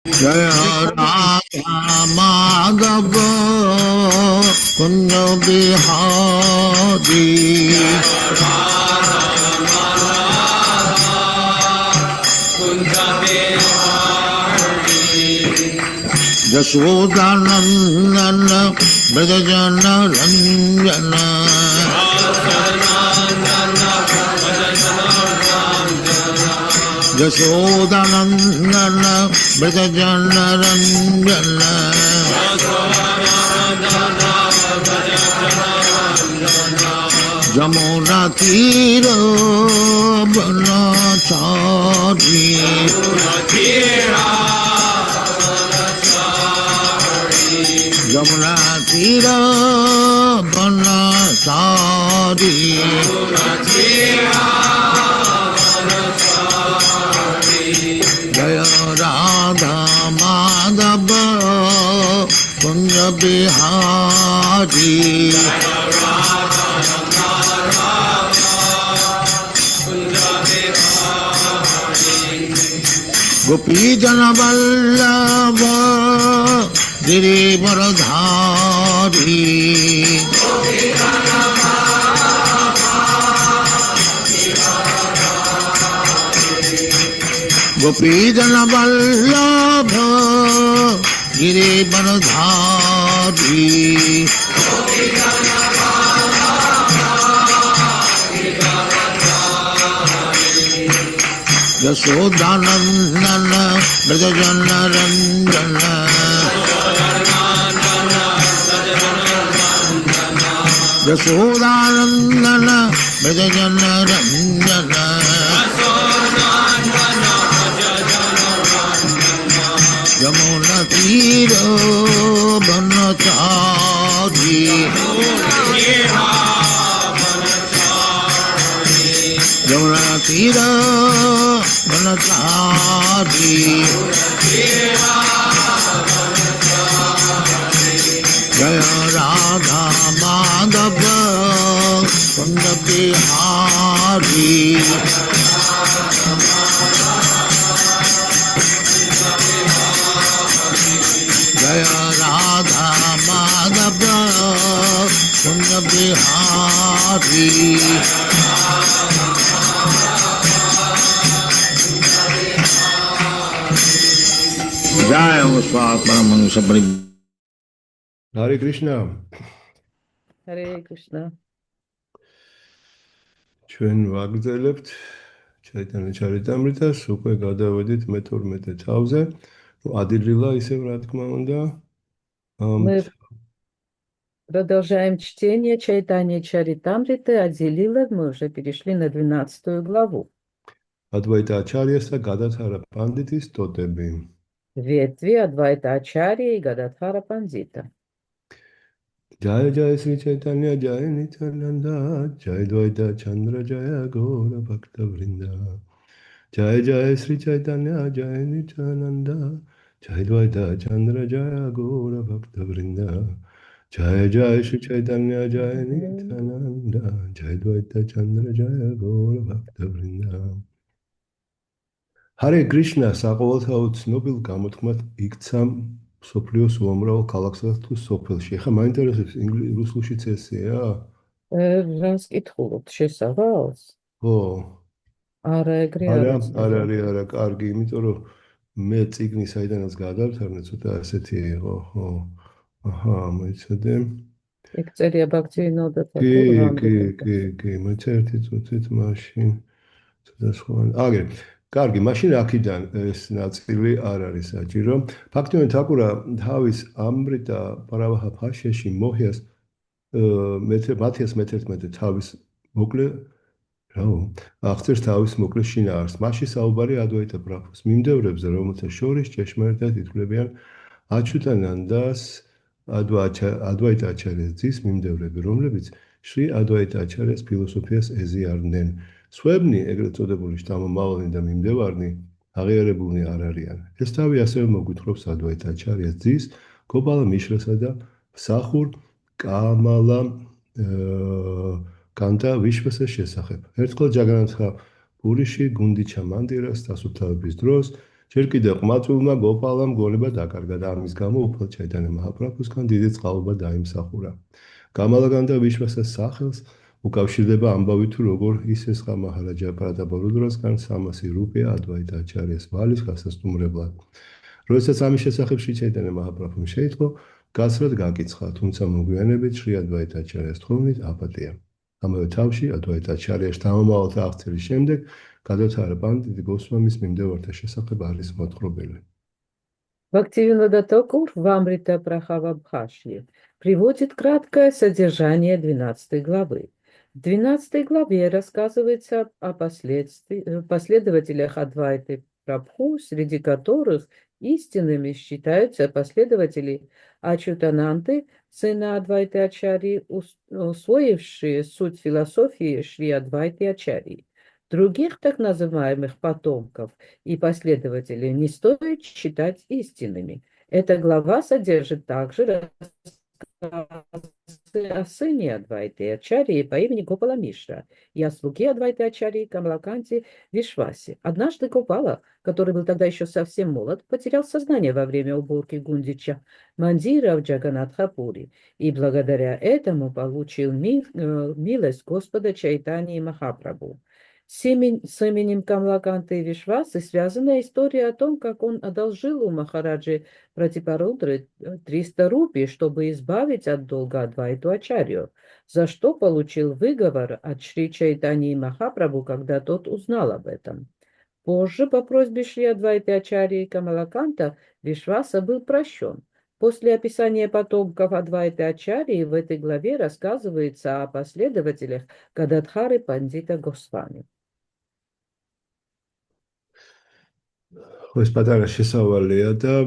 Jaya Radha Madhava Kunja Bihari Jasodhanandana Brajajana Ranjana Jasodhanandana Brajajana Ranjana Jamuna Tira Banachari Jamuna Tira Banachari Jaya Radha Madhava Kunja Bihari Gopi Jana Vallabha Girivaradhari Gopi Jana Vallabha Girivaradhari Jasodhanandana Brajajana Ranjana Jasodhanandana Brajajana Ranjana Jamuna Tira Banachari Jamuna Tira Banachari Jaya Radha Madhava Kunja Bihari Jaya Radha Madhava Kunja Bihari Jaya Musvat Paramahansa Pari Hare Krishna. Hare Krishna. ჩვენ ვაგრძელებთ ჩაიტანა ჩარიტამრიტას, უკვე გადავედით მე-12 თავზე. Адилила ისევ რა თქმა უნდა. Мы продолжаем чтение Чайтанья Чаритамриты. Адилила мы уже перешли на 12 главу. Адвайта Ачарьяса Гададхара Пандитис тотеби. Ветви Адвайта Ачарья и Гададхара Пандита. Jaya Jaya Sri Chaitanya Jaya Nityananda Jaya Dvaita Chandra Jaya Gaura Bhakta Vrinda Jaya Jaya Sri Chaitanya Jaya Nityananda Jaya Dvaita Chandra Jaya Gaura Bhakta Vrinda Jaya Jaya Sri Chaitanya Jaya Nityananda Jaya Dvaita Chandra Jaya Gaura Bhakta Vrinda Hare Krishna საყოველთაოდ ცნობილ გამოთქმად იქცა სოფლიოს უამრავ ქალაქსა თუ სოფელში. ეხლა მაინტერესებს რუსულშიც ესეა? რას კითხულობთ შესავალს? ხო. არა, ეგრე არა, არის. არ არის, არა, კარგი, იმიტომ რომ მე წიგნი საიდანაც გადავთარნე, ცოტა ასეთი იყო, ხო. აჰა, მოიცადე. ეგ წერია ბაქცინოდა და კი, მოიცადე წუთით მაშინ. ცოტა სხვა. აგერ კარგი, მაშინ აქედან ეს ნაწილი არ არის საჭირო. ფაქტობრივად თაკურა თავის ამრიტა პარავაჰა ფაშეში მოჰიას მათიას მე-11 თავის მოკლე რაო აღწერს თავის მოკლე შინაარსს. მასში საუბარი ადვაიტა ბრაჰმას მიმდევრებზე, რომელთა შორის ჭეშმარიტად ითვლებიან აჩუტანანდას ადვაიტა აჩარიას ძის მიმდევრები, რომლებიც შრი ადვაიტა აჩარიას ფილოსოფიას ეზიარდნენ. Swebni, ეგრეთ წოდებული შთამომავლნი და მიმდევარნი აღიარებულნი არ არიან. ეს თავი ასევე მოგვითხრობს ადვაიტა აჩარიას ძის, გობალა მიშრასა და მსახურ კამალა კანტა ვიშვასეს შესახებ. ერთხელ ჯაგანათა პურიში გუნდიჩა მანდირას დასუფთავების დროს ჯერ კიდევ ყმაწვილმა გოპალამ გონება დაკარგა და ამის გამო უფალ ჩაიტანე მაჰაპრაბჰუსგან დიდი წყალობა დაიმსახურა. გამალაგან და ვიშვასას სახელს უკავშირდება ამბავი თუ როგორ ის ესხა მაჰარაჯა პრატაპარუდრასგან 300 რუპია ადვაიტა აჩარიას ვალის გასასტუმრებლად. როდესაც ამის შესახებ შრი ჩაიტანე მაჰაპრაბჰუმ შეიტყო, გასრად გაკიცხა, თუმცა მოგვიანებით შრი ადვაიტა აჩარიას თხოვნით აპატია. ამავე თავში ადვაიტა აჩარიას თავმომავალთა აღწერის შემდეგ გადაუთარა პანდიტი გოსვამის მიმდევართა შესახებ არის მოთხრობილი. Бхактивинода Такур в Амрита Прахавабхашье приводит краткое содержание 12 главы. В 12 главе рассказывается о последователях Адвайты Прабху, среди которых истинными считаются последователи Ачутананты, сына Адвайты Ачарьи, усвоившие суть философии Шри Адвайты Ачарьи. Других так называемых потомков и последователей не стоит считать истинными. Эта глава содержит также рассказы о сыне Адвайты Ачарьи по имени Гопала Мишра и о слуге Адвайты Ачарьи Камалаканте Вишвасе. Однажды Гопала, который был тогда еще совсем молод, потерял сознание во время уборки Гундича Мандира в Джаганатхапури и благодаря этому получил милость Господа Чайтаньи Махапрабху. С именем Камлаканты Вишвасы связана история о том, как он одолжил у Махараджи Пратипарудры 300 рупий, чтобы избавить от долга Адвайту Ачарью, за что получил выговор от Шри Чайтаньи Махапрабху, когда тот узнал об этом. Позже, по просьбе Шри Адвайты Ачарьи Камалаканта, Вишваса был прощен. После описания потомков Адвайты Ачарьи в этой главе рассказывается о последователях Гададхары Пандита Госвами. ეს პატარა შესავალია და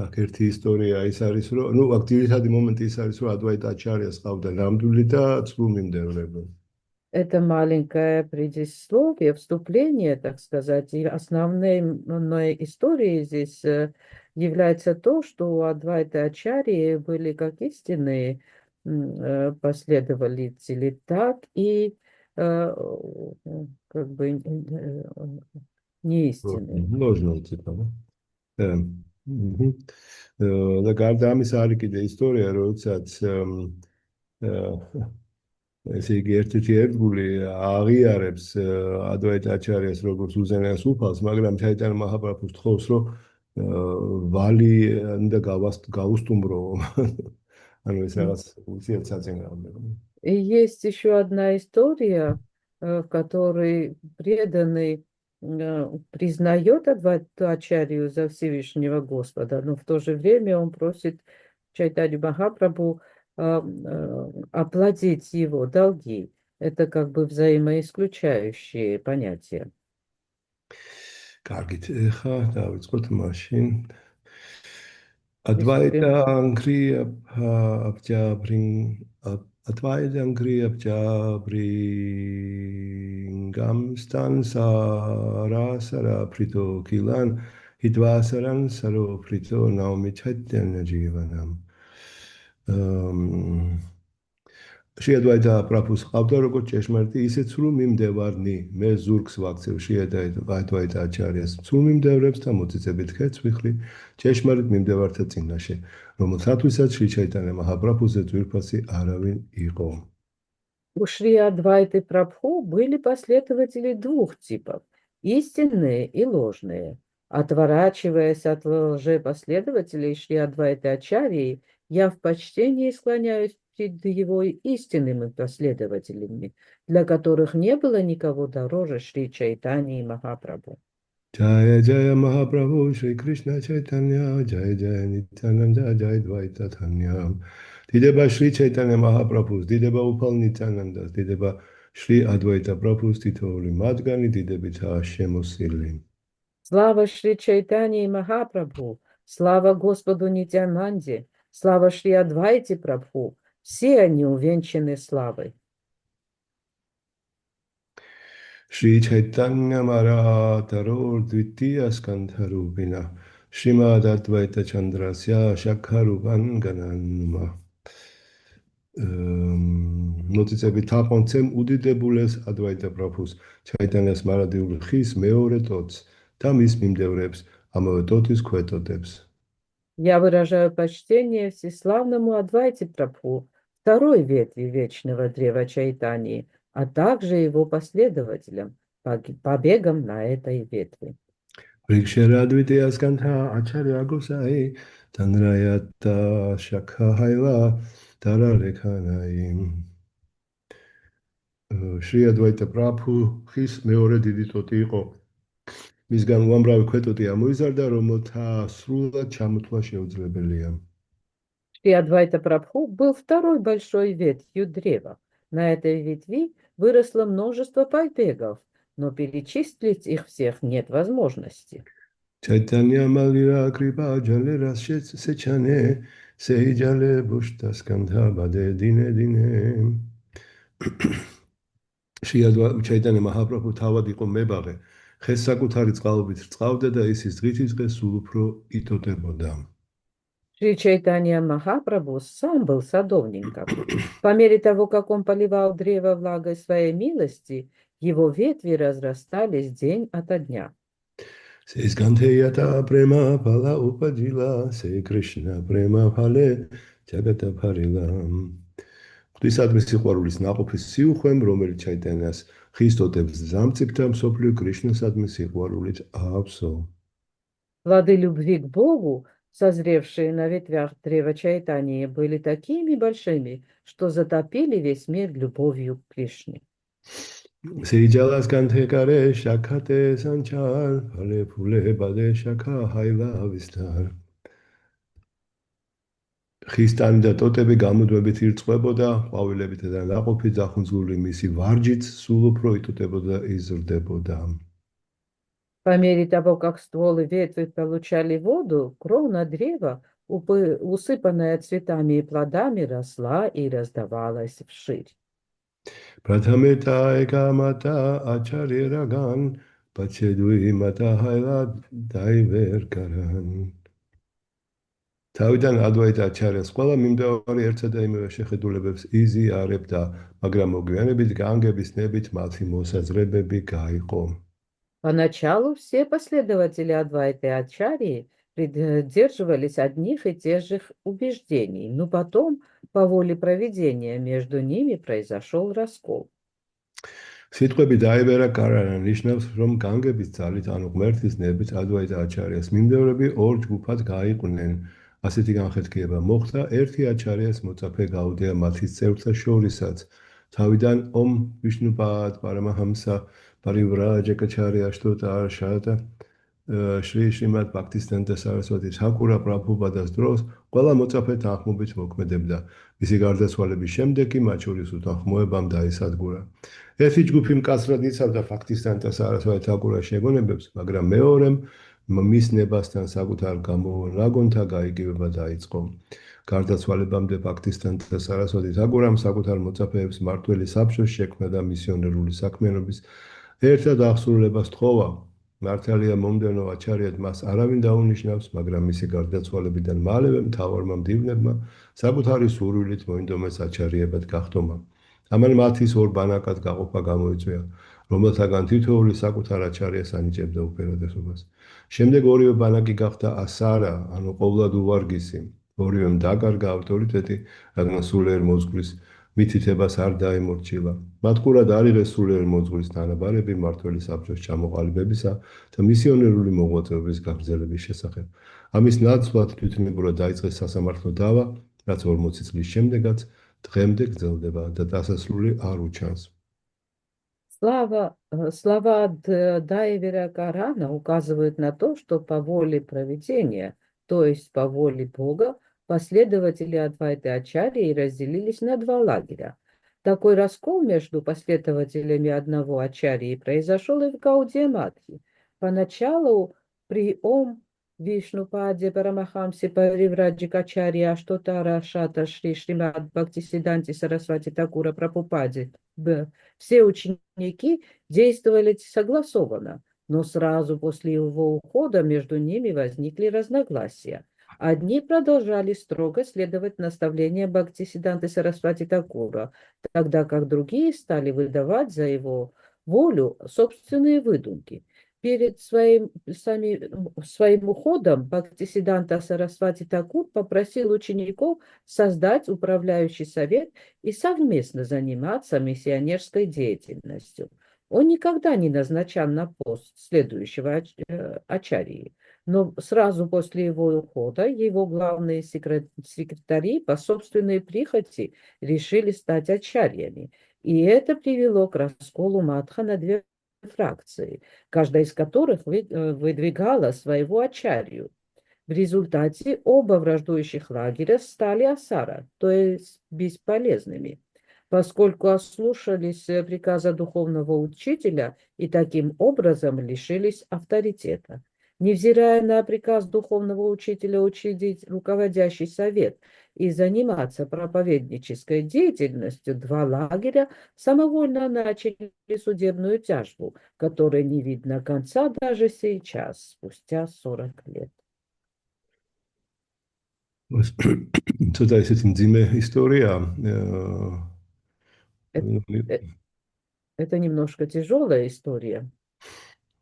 აქ ერთი ისტორია ის არის რომ ნუ აქ ძირითადი მომენტი ის არის რომ ადვაიტა აჩარიას ყავდა ნამდვილი და ცრუმიმდევრები. Это маленькое предисловие, вступление, так сказать, и основной историей здесь является то, что у Адвайты Ачарьи были как истинные последователи, так и как бы неистинные. Ложно типа, да. და გარდა ამისა არის კიდე ისტორია, როდესაც ესე იგი ერთ-ერთი ერთგული აღიარებს ადვაიტა აჩარიას როგორც უზენაეს უფალს, მაგრამ ჩაიტანე მაჰაპრაბჰუს თხოვს, რომ ვალი უნდა გაუსტუმრო. ანუ ეს რაღაც უცებ საწინააღმდეგო. И есть еще одна история, в которой преданный признает Адвайту Ачарью за Всевышнего Господа, но в то же время он просит Чайтанью Махапрабху оплатить его долги. Это как бы взаимоисключающие понятия. Კარგით, ეხა დავიწყოთ მაშინ. Advaita Angriya Abjabringam Stan Sarasara Prito Kilan Hidvasaran Saro Prito Naomi Chaitanya Jivanam. Shri Advaita Prabhus qavda როგორც ჭეშმარიტი, ისეც სრულ მიმდევარნი. მე ზურგს ვაქცევ Shri Advaita Acharyas სრულ მიმდევრებს და მოწიწებით ქეცვიხლი ჭეშმარიტ მიმდევართა წინაშე, რომელთათვისაც Shri Chaitanya Mahaprabhuზე ძვირფასი არავინ იყო. У Шри Адвайты Прабху были последователи двух типов – истинные и ложные. Отворачиваясь от лжепоследователей Шри Адвайты Ачарьи, я в почтении склоняюсь перед его истинными последователями, для которых не было никого дороже Шри Чайтаньи Махапрабху. Jaya Jaya Mahaprabhu Shri Krishna Chaitanya Jaya Jaya Nityananda Jaya Dvaita Thanyam. Დიდება Shri Chaitanya Mahaprabhus, დიდება უფალ ნიტიანანდას, დიდება Shri Advaita Prabhus თითოეული მათგანი დიდებითაა შემოსილი. Слава Шри Чайтаньи Махапрабху, слава Господу Нитянанде, слава Шри Адвайте Прабху, все они увенчаны славой. Shri Chaitanya Mahaprabhu Dvitiya Skandharupina Srimad Advaita Chandrasya Shakharupan Gananuma. Noticebit თაყვანცემ უდიდებულეს ადვაიტა პრაბჰუს ჩაიტანიას მარადიული ხის მეორე ტოტს და მის მიმდევრებს, ამავე ტოტის ქვეტოტებს. Я выражаю почтение всеславному Адвайте Прабху, второй ветви вечного древа Чайтании, а также его последователям, побегам на этой ветви. ბრიქშერადვიტიასგანთა აჩარე აგოსაი თანრაიატა შაქაჰაილა დარარეკანაი შრი ადვაიტა პრაბჰუ ხის მეორე დიდი ტოტი იყო მისგან უამრავი ქვეტოტი ამოიზარდა რომელთა სრულად ჩამოთვლა შეუძლებელია Шри Адвайта Прабху был второй большой ветвью древа. На этой ветви выросло множество побегов, но перечислить их всех нет возможности. Chaitanya Malira Kripa Jale Rashet Sechane Sehijale Bushtaskandha Bade Dine Dine Chaitanya Mahaprabhu თავად იყო მებაღე ხეს საკუთარი წყალობით რწყავდა და ისის დღითის დღეს სულ უფრო იტოტებოდა Шри Чайтанья Махапрабху сам был садовником. По мере того, как он поливал древо влагой своей милости, его ветви разрастались день ото дня. Сескантеята према пала упадила се Кришна према пале ჯაგატა ფარილა ღვთისადმი სიყვარულის ნაყოფის სიუხვემ რომელიც ჩაიტანიას ხისტოდებს ზამწიფთა მსოფლიო კრიშნასადმი სიყვარულით აავსო Плоды любви к Богу, созревшие на ветвях древа Чайтаньи, были такими большими, что затопили весь мир любовью к Кришне. სეიჯალას განთეკარე შაქატე სანჩარ ფალე ფულე ბადე შაქა ჰაილა ავისტარ ხისტანი და ტოტები გამუდმებით ირწყვებოდა ყვავილებით და ნაყოფით დახუნძული მისი ვარჯით სულ უფრო იტოტებოდა იზრდებოდა По мере того, как стволы ветви получали воду, крона древа, усыпанная цветами и плодами, росла и раздавалась вширь. პრათამეტა ეკამატა აჩარი რაგან პაჩედუი მატა ჰაილა დაივერკარან თავიდან ადვაიტა აჩარიას ყველა მიმდევარი ერთსა და იმავე შეხედულებებს იზიარებდა მაგრამ მოგვიანებით განგების ნებით მათი მოსაზრებები გაიყო Поначалу все последователи Адвайты Ачарьи придерживались одних и тех же убеждений, но потом, по воле провидения, между ними произошел раскол. სიტყვები დაიბერა კარანა ნიშნავს რომ განგების ძალით ანუ ღმერთის ნებით ადვაიტა აჩარიას მიმდევრები ორ ჯგუფად გაიყვნენ ასეთი განხეთქილება მოხდა ერთი აჩარიას მოწაფე გაუდია მათი წევრთა შორისაც თავიდან ომ ვიშნუპად პარამაჰამსა პარივრაჯაკაჩარია შტოტა არშატა შრი შრიმად ბაქტისთანთა სარასვატი თაკურა პრაბჰუპადას დროს ყველა მოწაფე თანხმობით მოქმედებდა მისი გარდაცვალების შემდეგ კი მათ შორის უთანხმოებამ დაისადგურა ერთი ჯგუფი მკაცრად იცავდა ბაქტისთანთა სარასვატი თაკურას შეგონებებს მაგრამ მეორემ მის ნებასთან საკუთარ გამონაგონთა გაიგივება დაიწყო გარდაცვალებამდე ბაქტისთანთა სარასვატი თაკურამ საკუთარ მოწაფეებს მმართველი საბჭოს შექმნა და მისიონერული საქმიანობის ერთად აღსრულებას თხოვა მართალია მომდევნო აჩარიად მას არავინ დაუნიშნავს მაგრამ მისი გარდაცვალებიდან მალევე მთავარმა მდივნებმა საკუთარი სურვილით მოინდომეს აჩარიებად გახდომა ამან მათის ორ ბანაკად გაყოფა გამოიწვია რომელთაგან თითოეული საკუთარ აჩარიას ანიჭებდა უპირატესობას შემდეგ ორივე ბანაკი გახდა ასარა ანუ ყოვლად უვარგისი ორივემ დაკარგა ავტორიტეტი რადგან სულიერ მოძღვრის მითითებას არ დაემორჩილა მათ ყურად არიღეს სულიერ მოძღვრის თანაბარები მმართველი საბჭოს ჩამოყალიბებისა და მისიონერული მოღვაწეობის გაგრძელების შესახებ ამის ნაცვლად თვითმიგრად დაიწყეს სასამართლო დავა რაც 40 წლის შემდეგაც დღემდე გრძელდება და დასასრული არ უჩანს Слова Дайвера Карана указывают на то, что по воле провидения, то есть по воле Бога, последователи Адвайты Ачарьи разделились на два лагеря. Такой раскол между последователями одного Ачарьи произошел и в Гаудия Матхи. Поначалу при Ом Вишнупаде Парамахамсе Паривраджикачарья Аштотара Шата Шри Шримад Бхактисиданти Сарасвати Такура Прабхупаде все ученики действовали согласованно, но сразу после его ухода между ними возникли разногласия. Одни продолжали строго следовать наставлениям Бхактисиданты Сарасвати Такура, тогда как другие стали выдавать за его волю собственные выдумки. перед своим уходом Бхактисиданта Сарасвати Такур попросил учеников создать управляющий совет и совместно заниматься миссионерской деятельностью. Он никогда не назначал на пост следующего ачарьи, но сразу после его ухода его главные секретари по собственной прихоти решили стать ачарьями. И это привело к расколу Мадха на две фракции, каждая из которых выдвигала своего ачарью. В результате оба враждующих лагеря стали асара, то есть бесполезными, поскольку ослушались приказа духовного учителя и таким образом лишились авторитета. Невзирая на приказ духовного учителя учредить руководящий совет и заниматься проповеднической деятельностью, два лагеря самовольно начали судебную тяжбу, которой не видно конца даже сейчас, спустя 40 лет. ცოტა ისეთი მძიმე ისტორია. Это немножко тяжелая история.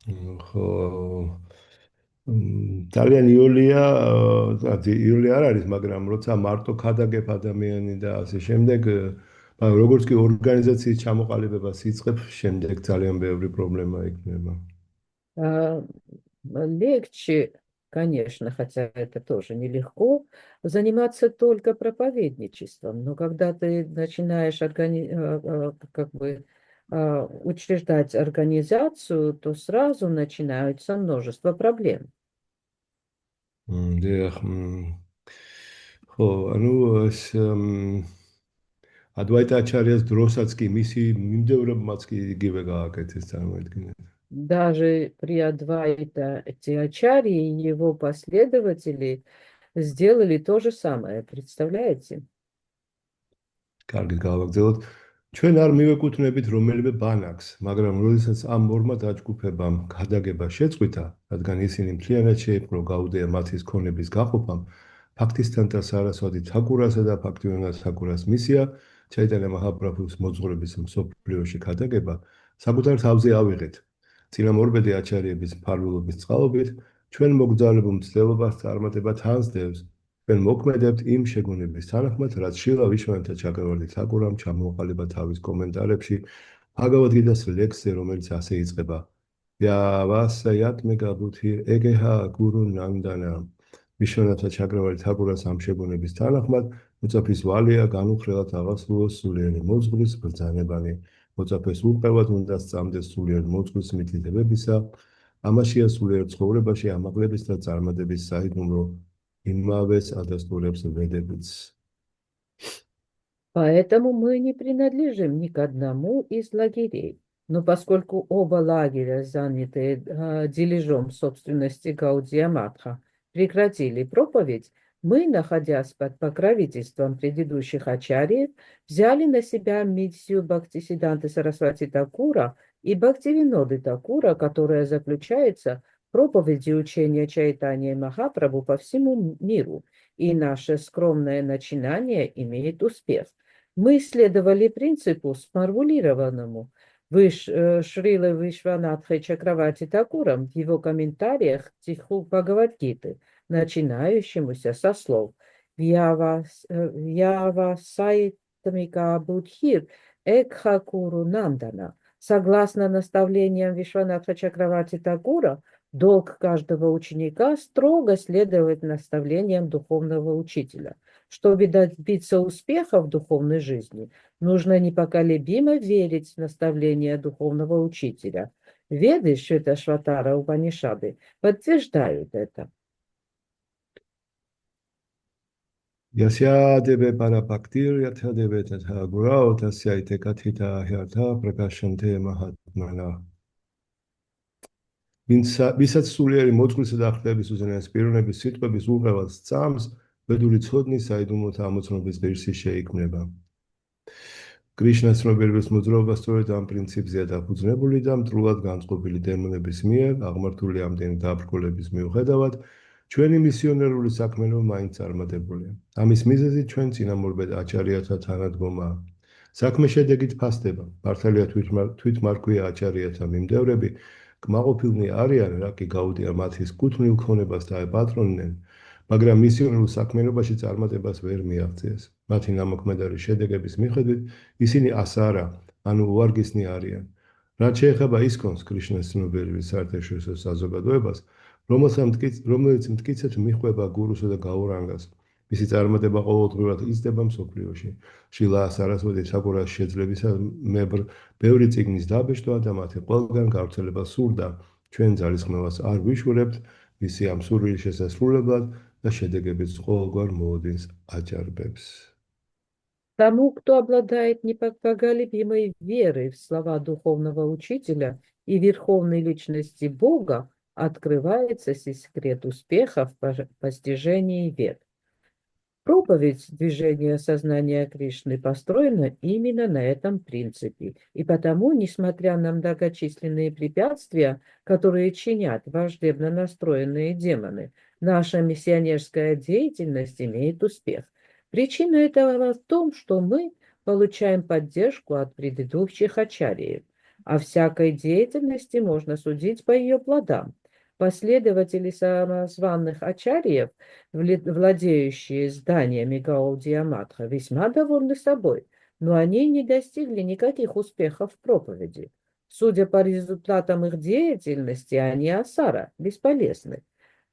ხო, ძალიან იოლია, იოლი არ არის, მაგრამ როცა მარტო ქადაგებ ადამიანი და ასე შემდეგ, როგორც კი ორგანიზაციის ჩამოყალიბებას იწყებ, შემდეგ ძალიან ბევრი პრობლემა იქნება. Легче, конечно, хотя это тоже нелегко, заниматься только проповедничеством, но когда ты начинаешь учреждать организацию, то сразу начинаются множество проблем. დიახ. ხო, ანუ ადვაიტა აჩარიას დროსაც კი მისი მიმდევრებმაც კი იგივე გააკეთეს, წარმოიდგინეთ. Даже при Адвайта Ачарьи его последователи сделали то же самое, представляете? კარგი, გავაგრძელოთ. ჩვენ არ მივეკუთვნებით რომელიმე ბანაკს, მაგრამ როდესაც ამ ორმა დაჯგუფებამ ქადაგება შეწყვიტა, რადგან ისინი მთლიანად შეიპყრო გაუდეა მათი ქონების გაყოფამ, ფაქტისთანთა სარასვადი თაკურასა და ფაქტივანას თაკურას მისია, ჩაიტანა მაჰაპრაბჰუს მოძღვრების მსოფლიოში ქადაგება, საკუთარ თავზე ავიღეთ. წინამორბედი აჩარიების მფარველობის წყალობით, ჩვენ მოგზაურებულ მცდელობას წარმატება თანსდევს. ჩვენ მოქმედებთ იმ შეგონების თანახმად, რაც შილა ვიშვანათა ჩაკრავარდი თაკურამ ჩამოყალიბა თავის კომენტარებში ბჰაგავად-გიტას ლექსზე, რომელიც ასე იწყება: ვასაიატმეკა ბუთი ეგეჰა გურუ ნანდანა. ვიშვანათა ჩაკრავარდი თაკურას ამ შეგონების თანახმად, მოწაფის ვალია განუხრელად აღასრულოს სულიერი მოძღვრის ბრძანებანი. მოწაფეს უყევად უნდა სწამდეს სულიერ მოძღვრის მითითებებისა, ამაშია სულიერ ცხოვრებაში ამაღლების და წარმატების საიდუმლო. Поэтому мы не принадлежим ни к одному из лагерей. Но поскольку оба лагеря, занятые дележом собственности Гаудия Матха, прекратили проповедь, мы, находясь под покровительством предыдущих ачарьев, взяли на себя миссию Бхактисиданты Сарасвати Такура и Бхактивиноды Такура, которая заключается проповеди учения Чайтанья Махапрабху по всему миру, и наше скромное начинание имеет успех. Мы следовали принципу, сформулированному Шрилой Вишванатхой Чакравати Такуром в его комментариях к стиху Бхагавад-гиты, начинающемуся со слов «Вьявасайтамика Будхир Экхакуру Нандана». Согласно наставлениям Вишванатха Чакравати Такура, долг каждого ученика строго следовать наставлениям духовного учителя. Чтобы добиться успеха в духовной жизни, нужно непоколебимо верить в наставления духовного учителя. Веды Швета-Шватара Упанишады подтверждают это. Ясядеве парапактир ятадеве татхагура тасяйте катхита хиата пракашанте махатмана. ვისაც სულიერი მოძღვრისა და ახლებების უზენაეს პიროვნების სიტყვების უყევად სწამს, ბედური ცოდნის საიდუმლოთა ამოცნობის ღირსი შეიქმნება. კრიშნას ცნობიერების მოძრაობა სწორედ ამ პრინციპზეა დაფუძნებული და მტრულად განწყობილი დემონების მიერ აღმართული ამდენი დაბრკოლების მიუხედავად, ჩვენი მისიონერული საქმიანობა მაინც წარმატებულია. ამის მიზეზი ჩვენ წინამორბედ აჩარიათა თანადგომაა. საქმე შედეგით ფასდება. მართალია თვითმარქვია აჩარიათა მიმდევრები, კმაყოფილნი არიან, რა კი გაუდია მათის კუთვნილ ქონებას დაეპატრონნენ, მაგრამ მისიონერულ საქმიანობაში წარმატებას ვერ მიაღწიეს. მათი ნამოქმედარი შედეგების მიხედვით ისინი ასარა, ანუ უვარგისნი არიან. რაც შეეხება ისკონს, კრიშნას ცნობიერების საერთაშორისო საზოგადოებას, რომელიც მტკიცედ მიჰყვება გურუსა და გაურანგას. მისი წარმატება ყოველდღიურად იზრდება მსოფლიოში. შილა სარასვატი თაკურას შეძლებისამებრ ბევრი წიგნის დაბეჭდვა და მათი ყველგან გავრცელება სურდა. ჩვენ ძალისხმევას არ ვიშურებთ მისი ამ სურვილის შესასრულებლად და შედეგებიც ყოველგვარ მოლოდინს აჯარბებს. Тому, кто обладает непоколебимой верой в слова духовного учителя и верховной личности Бога, открывается секрет успеха в постижении вед. Проповедь движения сознания Кришны построена именно на этом принципе, и потому, несмотря на многочисленные препятствия, которые чинят враждебно настроенные демоны, наша миссионерская деятельность имеет успех. Причина этого в том, что мы получаем поддержку от предыдущих ачарьев. О всякой деятельности можно судить по ее плодам. Последователи самозванных ачарьев, владеющие зданиями Гаудия Матха, весьма довольны собой, но они не достигли никаких успехов в проповеди. Судя по результатам их деятельности, они асара, бесполезны.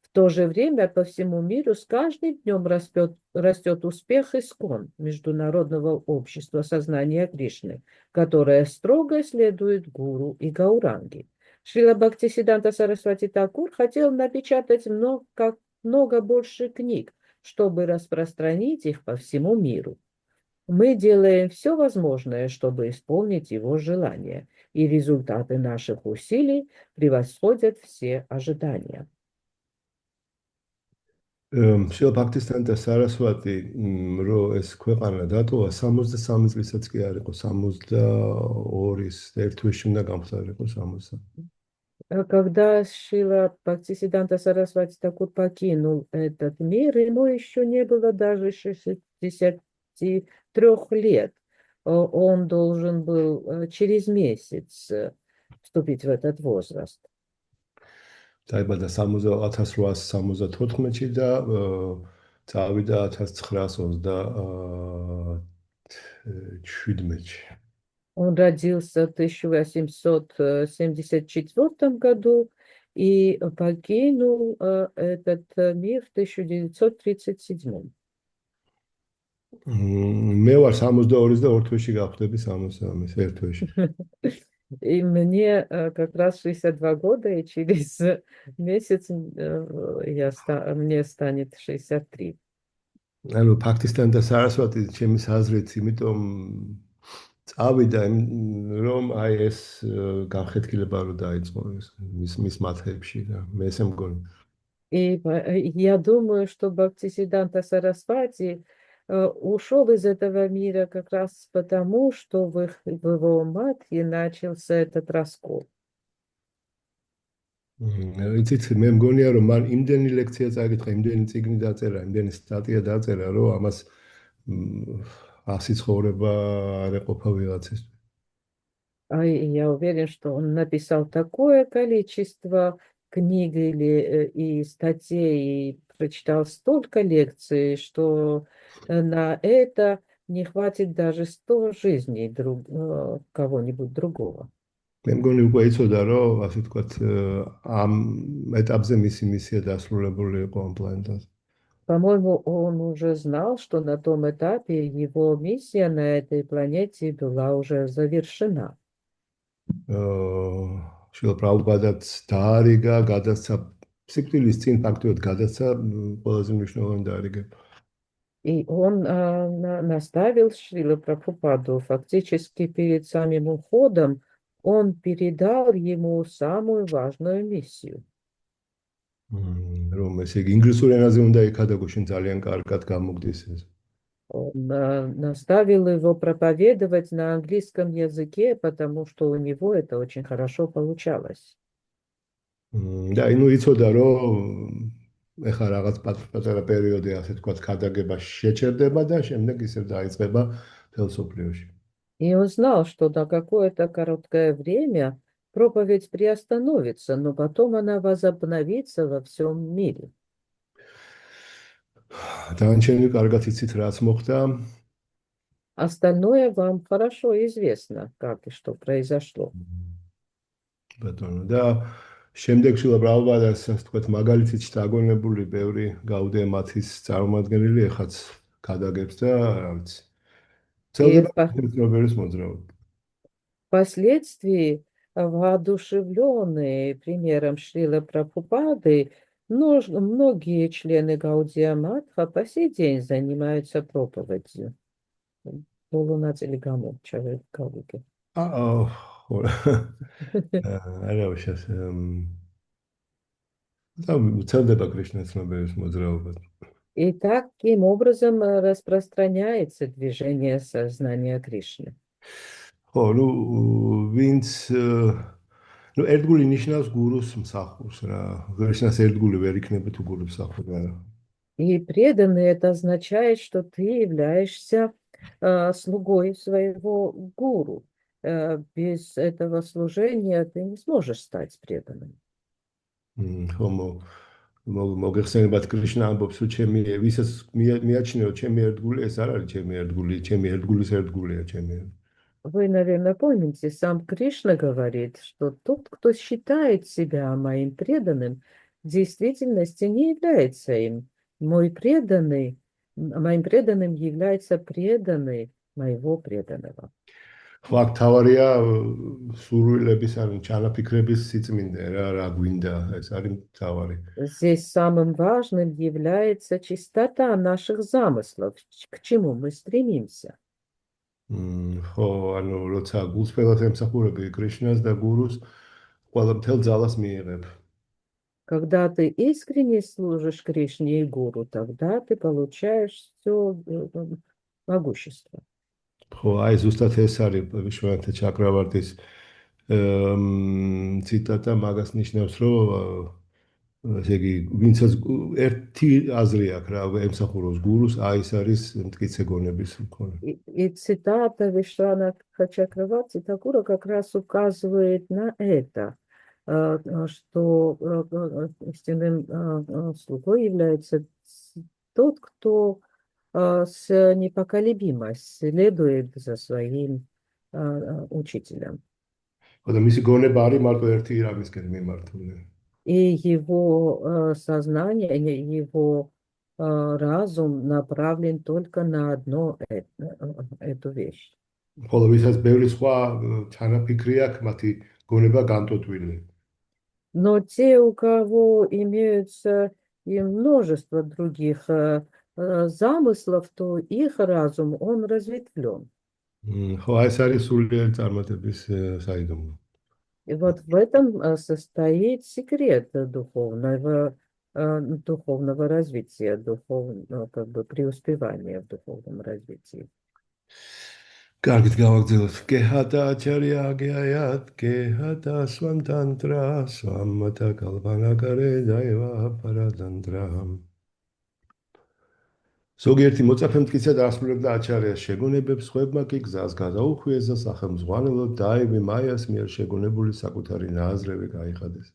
В то же время по всему миру с каждым днем растет успех ИСККОН, Международного общества сознания Кришны, которое строго следует гуру и гауранги. Шрила Бхактисиддханта Сарасвати Такур хотел напечатать много больше книг, чтобы распространить их по всему миру. Мы делаем все возможное, чтобы исполнить его желание, и результаты наших усилий превосходят все ожидания. შრილა ბჰაქტისიდდჰანტა სარასვატი რო ეს ქვეყანა დატოვა 63 წლისაც კი არ იყო 62-ის ერთ თვეში უნდა გამხდარიყო 60. Когда Шрила Бхактисиддханта Сарасвати Такур покинул этот мир, ему еще не было даже 63 лет. Он должен был через месяц вступить в этот возраст. დაიბადა 1874-ში და წავიდა 1927-ში. Он родился в 1874 году и покинул этот мир в 1937. მე ვარ 62-ის და 2 თვეში გავხდები 63-ის ერთ თვეში. И мне как раз 62 года, и через месяц мне станет 63. ანუ ბჰაქტისიდდჰანტა სარასვატი ჩემის აზრით, იმიტომ წავიდა, რომ აი ეს განხეთქილება რო დაიწყო მის მათეებში და მე ესე მგონი. И я думаю, что Бхактисиддханта Сарасвати ушел из этого мира как раз потому, что в его матхе начался этот раскол. იცით, მე მგონია, რომ მან იმდენი ლექცია წაკითხა, იმდენი წიგნი დაწერა, იმდენი სტატია დაწერა, რომ ამას ასი ცხოვრება არ ეყოფა ვიღაცისთვის. Я уверен, что он написал такое количество книг и статей, и прочитал столько лекций, что на это не хватит даже 100 жизней кого-нибудь другого. მე მგონი უკვე იცოდა, რომ ასე ვთქვათ, ამ ეტაპზე მისი მისია დასრულებული იყო ამ პლანეტაზე. По-моему, он уже знал, что на том этапе его миссия на этой планете была уже завершена. შრილა პრაბჰუპადაც დაარიგა, გადასცა სიკვდილის წინ ფაქტობრივად გადასცა ყველაზე მნიშვნელოვანი დაარიგება. И он наставил Шрилу Прабхупаду фактически перед самим уходом, он передал ему самую важную миссию. რომ ესე იგი ინგლისურ ენაზე უნდა იქადაგო, შენ ძალიან კარგად გამოგდის ეს. Он наставил его проповедовать на английском языке, потому что у него это очень хорошо получалось. და ნუ იცოდა, რომ ეხლა რაღაც პატარა პერიოდი, ასე ვთქვათ, ქადაგება შეჩერდება და შემდეგ ისევ დაიწყება მთელ სოფლიოში. И он знал, что на какое-то короткое время проповедь приостановится, но потом она возобновится во всем мире. დანარჩენი კარგად იცით რაც მოხდა. Остальное вам хорошо известно, как и что произошло. ბატონო და შემდეგში უბრალოდ ასე ვთქვათ მაგალითიც დაგონებული ბევრი გაუდე მათის წარმომადგენელი ეხაც გადაგებს და რა ვიცი. И ცელდება ერთობერის მოძრაობა. впоследствии, воодушевленные примером Шрила Прабхупады, многие члены Гаудия Матха по сей день занимаются проповедью. Полунацели гамон, человек Гаудия. არა შეს და ცელდება კრიშნას ცნობების მოძრაობა. И таким образом распространяется движение сознания Кришны. ხო, ну ვინც ну ერთგული ნიშნავს გურუს მსახურს რა. კრიშნას ერთგული ვერ იქნება თუ გურუს მსახური არა. И преданный это означает, что ты являешься слугой своего гуру. Без этого служения ты не сможешь стать преданным. ხო, მოგეხსენებათ კრიშნა ამბობს, რომ ჩემი ვისაც მიაჩნიო ჩემი ერთგული, ეს არ არის ჩემი ერთგული, ჩემი ერთგულის ერთგულია ჩემი. Вы, наверное, помните, сам Кришна говорит, что тот, кто считает себя моим преданным, в действительности не является им. Моим преданным является преданный моего преданного. ხო, აქ თავარია სურვილების ან ჩანაფიქრების სიწმინდე რა გვინდა, ეს არის თავარი. Здесь самым важным является чистота наших замыслов, к чему мы стремимся. ხო, ანუ როცა გულწრფელად ემსახურები კრიშნას და гурус, ყველა მთელ ძალას მიიღებ. Когда ты искренне служишь Кришне и Гуру, тогда ты получаешь все могущество. ხო, აი ზუსტად ეს არის ვიშვანათა ჩაკრავარტის ციტატა მაგას ნიშნავს, რომ ესე იგი, ვინცაც ერთი აზრი აქვს რა, ემსახუროს გურუს, აი ეს არის მტკიცე гонების მქონე. И цитата Вишванаха Чакраварти Такура как раз указывает на это, что истинным слугой является тот, кто с непоколебимостью следует за своим учителем. ხო და მისი გონება არის მარტო ერთი რამისკენ მიმართული. И его сознание, его разум направлен только на одну эту вещь. ხოლო ვისაც ბევრი სხვა ჩანაფიქრი აქვს, მათი გონება განტოტვილი. Но те, у кого имеются и множество других замыслов, то их разум, он разветвлен. ხო, აი ეს არის სულიერი წარმატების საიდუმლო. И вот в этом состоит секрет духовного развития, как бы преуспевания в духовном развитии. კარგით გავაგრძელოთ. გეჰადა აჩარია გეაят, გეჰადა სვანტანტრა, სვამათა კალპანაკარე დაევა პარადანტრა. ზოგიერთი მოწაფე მტკიცედ ასრულებდა აჩარიას შეგონებებს, სხვებმა კი გზას გადაუხვიეს და სახელმძღვანელოდ დაევი მაიას მიერ შეგონებული საკუთარი ნააზრევი გაიხადეს.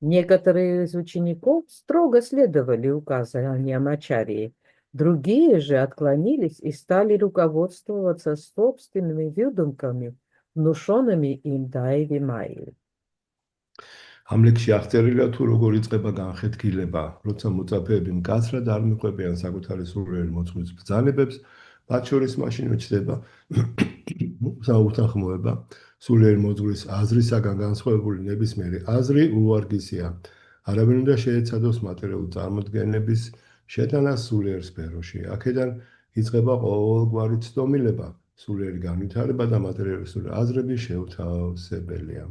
Некоторые из учеников строго следовали указаниям Ачарьи, другие же отклонились и стали руководствоваться собственными выдумками, внушенными им Даеви Майи. ამ ლექსში აღწერილია თუ როგორ იწყება განხეთქილება, როცა მოწაფეები მკაცრად არ მიყვებიან საკუთარი სულიერი მოწმის ბრძანებებს, მათ შორის მაშინ ჩდება საუთანხმოება, სულიერი მოწმის აზრისაგან განსხვავებული ნებისმიერი აზრი უვარგისია. არავინ უნდა შეეცადოს მატერიალური წარმოდგენების შეტანა სულიერ სფეროში. აქედან იწყება ყოველგვარი ცდომილება, სულიერი განვითარება და მატერიალისტური აზრების შეუთავსებელია.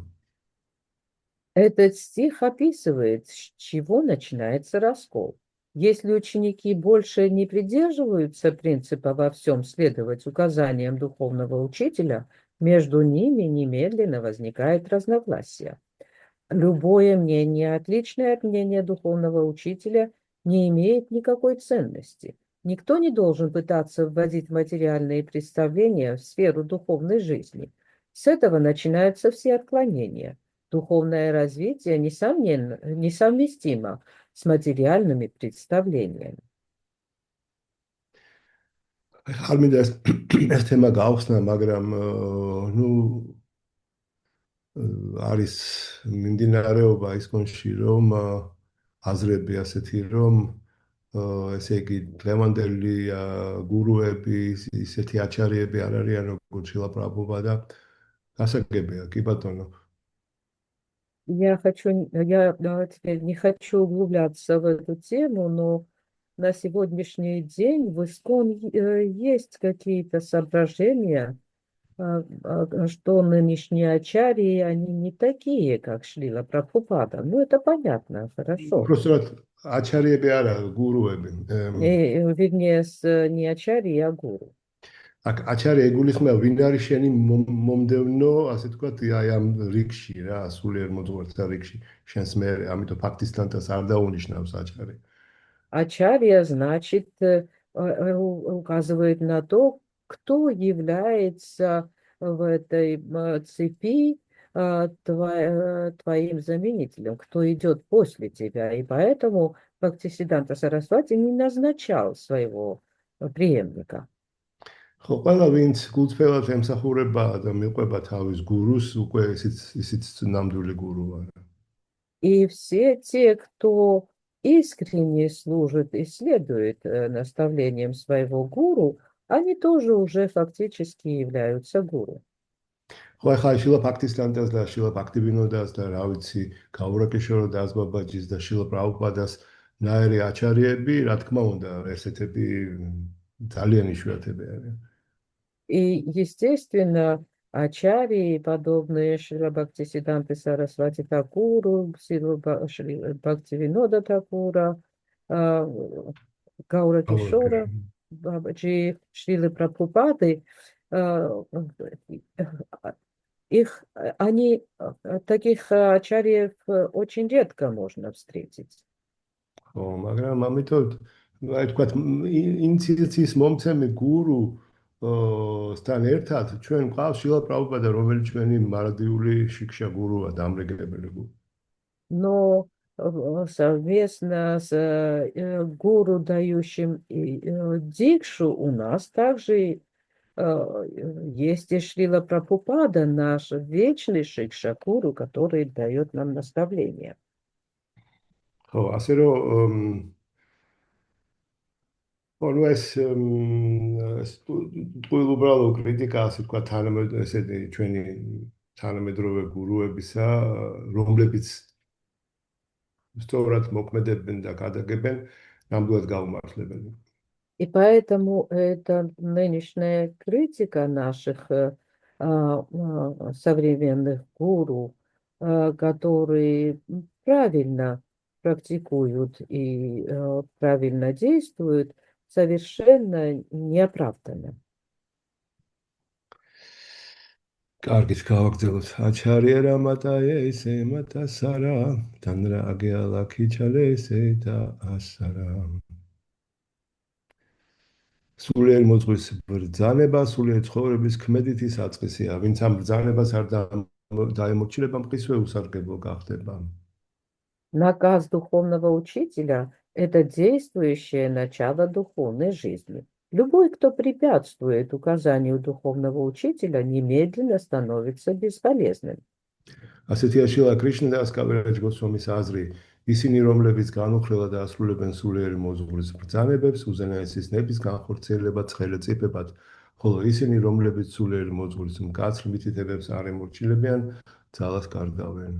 Этот стих описывает, с чего начинается раскол. Если ученики больше не придерживаются принципа во всем следовать указаниям духовного учителя, между ними немедленно возникает разногласие. Любое мнение, отличное от мнения духовного учителя, не имеет никакой ценности. Никто не должен пытаться вводить материальные представления в сферу духовной жизни. С этого начинаются все отклонения. Духовное развитие, несомненно, несовместимо с материальными представлениями. არ მინდა ეს თემა გავხსნა, მაგრამ ნუ არის მიმდინარეობა ის კონში, რომ აზრები ასეთი, რომ ესე იგი დღევანდელი გურუები, ისეთი აჩარიები არ არიან როგორც შილა პრაბჰუპადა. გასაგებია, კი ბატონო. Я теперь не хочу углубляться в эту тему, но на сегодняшний день в ИСККОН есть какие-то соображения, что нынешние ачарьи, они не такие, как Шрила Прабхупада. Ну, это понятно, хорошо. უბრალოდ აჩარიები არა, გურუები. Вернее, не ачарьи, а гуру. აქ აჩარი ეგულისხმება ვინ არის შენი მომდევნო, ასე თქვათ, აი ამ რიგში რა, სულიერ მოძღვართა რიგში, შენს მერე, ამიტომ ფაქტისთან არ დაუნიშნავს აჩარი. Ачарья, значит, указывает на то, кто является в этой цепи твоим заменителем, кто идет после тебя. И поэтому Бхактисиддханта Сарасвати не назначал своего преемника. ხო, ყველა ვინც გულწრფელად ემსახურება და მიყვება თავის გურუს, უკვე ისიც ნამდვილი გურუა. И все те, кто искренне служит и следует наставлениям своего гуру, они тоже уже фактически являются гуру. ხო, ახლა შილა ფაქტისთანტას და შილა ფაქტივინოდას და რა ვიცი, გაურაკეშორო და აზბაბაჯის და შილა პრაბჰუპადას ნაერი აჩარიები, რა თქმა უნდა, ესეთები ძალიან იშვიათები არიან. И, естественно, ачарьи, подобные Шрила Бхактисиддханты Сарасвати Такуру, Шрила Бхактивинода Такура, Гаура Кишора, Бабаджи, Шрилы Прабхупады, таких ачарьев очень редко можно встретить. ხო, მაგრამ ამიტომ აი თქვათ ინიციაციის მომცემი გურუ სთან ერთად ჩვენ გვყავს შილა პრაბჰუპადა, რომელიც ჩვენი მარადიული შიქშა გურუა, დამრეგებელი გურუ. Но совместно с гуру, дающим дикшу, у нас также есть и Шрила Прабхупада, наш вечный шикша гуру, который дает нам наставления. ხო, ასე რომ ანუ ეს ტყუილ უბრალო კრიტიკა, ასე თქვა, ესეთი ჩვენი თანამედროვე გურუებისა, რომლებიც სწორად მოქმედებენ და გადაგებენ, ნამდვილად გაუმართლებელი. И поэтому эта нынешняя критика наших современных гуру, которые правильно практикуют и правильно действуют, совершенно неоправданно. კარგით, გავაგრძელოთ. აჩარია რამატაე ესე მატასარა, თანრა აგეალა ქიჩალე ესე და ასარა. სულიერ მოძღვრის ბრძანება, სულიერ ცხოვრების ქმედითი საწყისია. ვინც ამ ბრძანებას არ დაემორჩილება, მყისვე უსარგებლო გახდება. Наказ духовного учителя – это действующее начало духовной жизни. Любой, кто препятствует указанию духовного учителя, немедленно становится бесполезным. ასეთია შილა კრიშნადას კავირაჯ გოსვამის აზრი. ისინი, რომლებიც განუხრელად ასრულებენ სულიერი მოძღვრის ბრძანებებს, უზენაესის ნების განხორციელება ცხელეწიფებად, ხოლო ისინი, რომლებიც სულიერი მოძღვრის მკაცრ მითითებებს არ ემორჩილებიან, ძალას კარგავენ.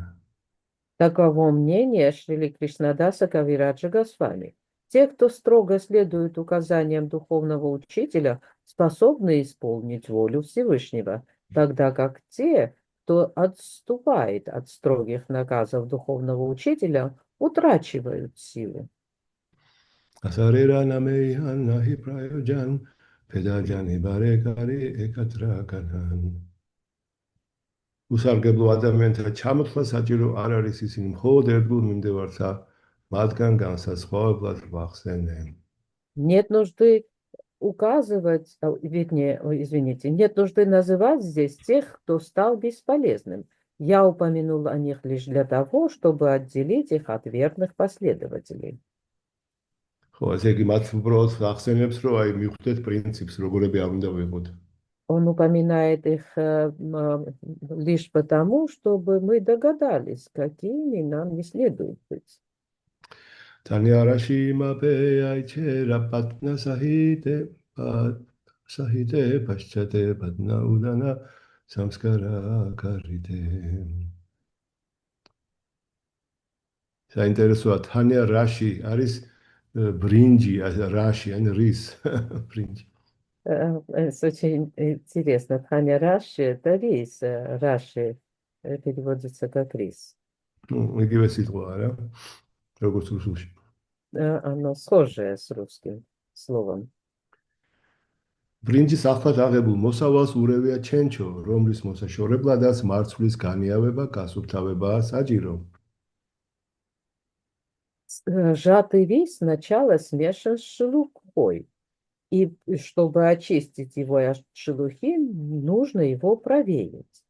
Таково мнение Шрили Кришнадаса Кавираджа Госвами. Те, кто строго следует указаниям духовного учителя, способны исполнить волю Всевышнего, тогда как те, кто отступает от строгих наказов духовного учителя, утрачивают силу. უსარგებლო ადამიანთა ჩამოთვლა საჭირო არ არის, ისინი მხოლოდ ერთგულ მიმდევართა მათგან განსაზღვრავებლად ვახსენენ. Нет нужды указывать, извините, нет нужды называть здесь тех, кто стал бесполезным. Я упомянул о них лишь для того, чтобы отделить их от верных последователей. ხო, ესე იგი მათ უბრალოდ ახსენებს, რომ აი მივხვდეთ პრინციპს, როგორები არ უნდა ვიყოთ. Он упоминает их лишь потому, чтобы мы догадались, какими нам не следует быть. თანიარაში იმაბე აიჩერა პატნა საჰიდე პაშჩადე პატნა უდანა სამსკარა კარიდე. საინტერესოა, თანია რაში არის ბრინჯი, რაში, ან რის ბრინჯი. Это очень интересно. Таня Раши, это рис. Раши переводится как рис. ნუ იგივე სიტყვა რა, როგორც რუსულში. Оно схожее с русским словом. ბრინჯის ახლად აღებულ მოსავალს ურევია ჩენჩო, რომლის მოსაშორებლადაც მარცვლის განიავება, გასუფთავებაა საჭირო. Сжатый рис сначала смешан с шелухой. И чтобы очистить его от шелухи, нужно его провеять.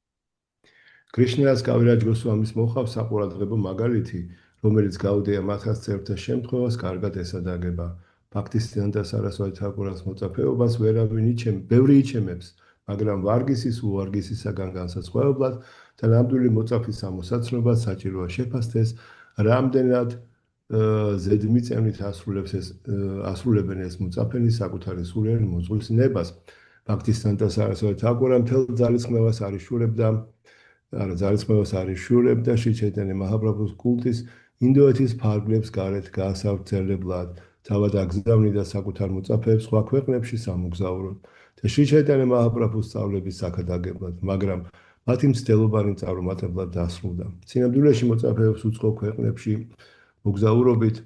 კრიშნას კავირაჯ გოსვამის მოხავს საყურადღებო მაგალითი, რომელიც გაუდია მათას წერთა შემთხვევას კარგად ესადაგება. ფაქტისთან და სარასვაი თაკურას მოწაფეობას ბევრი იჩემებს, მაგრამ ვარგისის უვარგისისაგან განსაცდელად და ნამდვილი მოწაფის ამოსაცნობა საჭიროა შეფასდეს, რამდენად ზედმიწევნით ასრულებენ ეს მოწაფენი საკუთარი სულიერ მოძღვრის ნებას. ფაქტისთან და სარასვაი თაკურა მთელ ძალისხმევას არის შურებდა შრი ჩაიტანია მაჰაპრაბჰუს კულტის ინდოეთის ფარგლებს გარეთ გაასავრცელებლად, თავად აგზავნიდა საკუთარ მოწაფეებს სხვა ქვეყნებში სამოგზაუროდ და შრი ჩაიტანია მაჰაპრაბჰუს სწავლების საქადაგებლად, მაგრამ მათი მცდელობანი წარუმატებლად დასრულდა. სინამდვილეში მოწაფეებს უცხო ქვეყნებში მოგზაურობით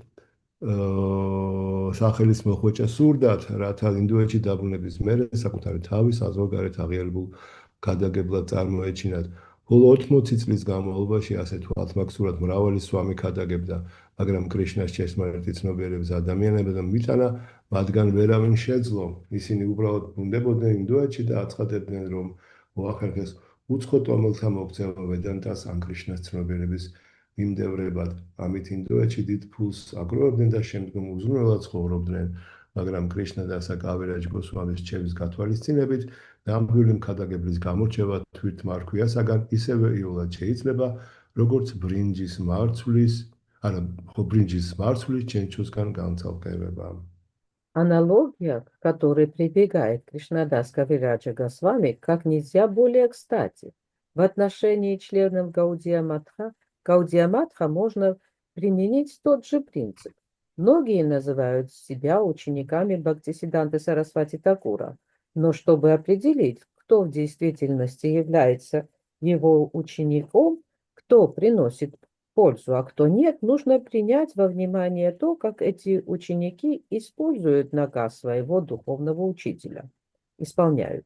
სახელის მოხვეჭა სურდათ, რათა ინდოეთში დაბრუნების მერე საკუთარი თავის საზღვარგარეთ აღიარებულ გადაგებლად წარმოეჩინათ. Ხოლო 80 წლის განმავლობაში ასეთ თვალთმაქსურად მრავალი სვამი ქადაგებდა, მაგრამ კრიშნას ჩესმარეთი ცნობიერების ადამიანებთან მიტანა მათგან ვერავინ შეძლო. ისინი უბრალოდ ბრუნდებოდნენ ინდოეთში და აცხადებდნენ, რომ მოახერხეს უცხო ტომელთა მოქცევა ვედანტას ან კრიშნას ცნობიერების მიმდევრებად. ამით ინდოეთში დიდ ფულს აგროვებდნენ და შემდგომ უზრუნველად ცხოვრობდნენ, მაგრამ კრიშნა და საკავირაჯ გოსვამის რჩევის გათვალისწინებით ნამდვილი მქადაგებლის გამორჩევა თვითმარქვიასაგან ისევე იოლად შეიძლება, როგორც ბრინჯის მარცვლის ჩენჩოსგან განცალკევება. Аналогия, к которой прибегает Кришнадас Кавираджа Госвами, как нельзя более кстати. В отношении членов Гаудия Матха можно применить тот же принцип. Многие называют себя учениками Бхактисиддханты Сарасвати Такура, но чтобы определить, кто в действительности является его учеником, кто приносит пользу, а кто нет, нужно принять во внимание то, как эти ученики используют наказ своего духовного учителя, исполняют.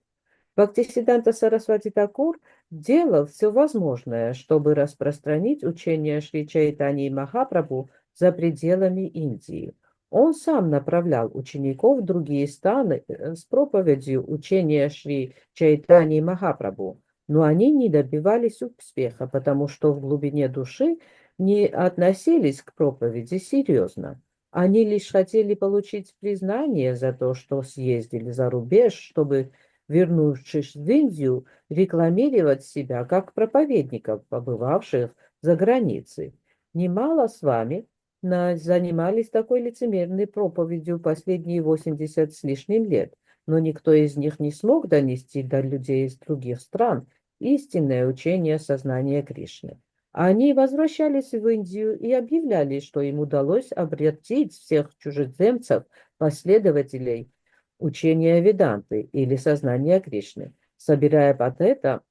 Бхактисиддханта Сарасвати Такур делал все возможное, чтобы распространить учение Шри Чайтаньи Махапрабху за пределами Индии. Он сам направлял учеников в другие страны с проповедью учения Шри Чайтаньи Махапрабху, но они не добивались успеха, потому что в глубине души не относились к проповеди серьезно. Они лишь хотели получить признание за то, что съездили за рубеж, чтобы, вернувшись в Индию, рекламировать себя как проповедников, побывавших за границей. Немало с вами занимались такой лицемерной проповедью последние 80 с лишним лет, но никто из них не смог донести до людей из других стран истинное учение сознания Кришны. Они возвращались в Индию и объявляли, что им удалось обратить всех чужеземцев, последователей учения Веданты или сознания Кришны, собирая под это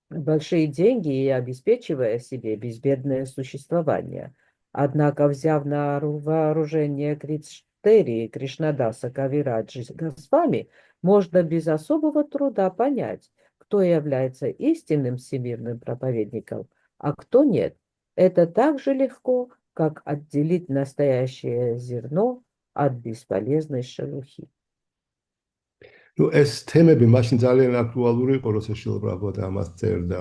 большие деньги и обеспечивая себе безбедное существование. Однако, взяв на вооружение критерии Кришнадаса Кавираджи Госвами, можно без особого труда понять, кто является истинным всемирным проповедником, а кто нет. Это так же легко, как отделить настоящее зерно от бесполезной шелухи. ну ეს თემები მაშინ ძალიან აქტუალური იყო, როცა შრილა პრაბჰუპადა ამას წერდა.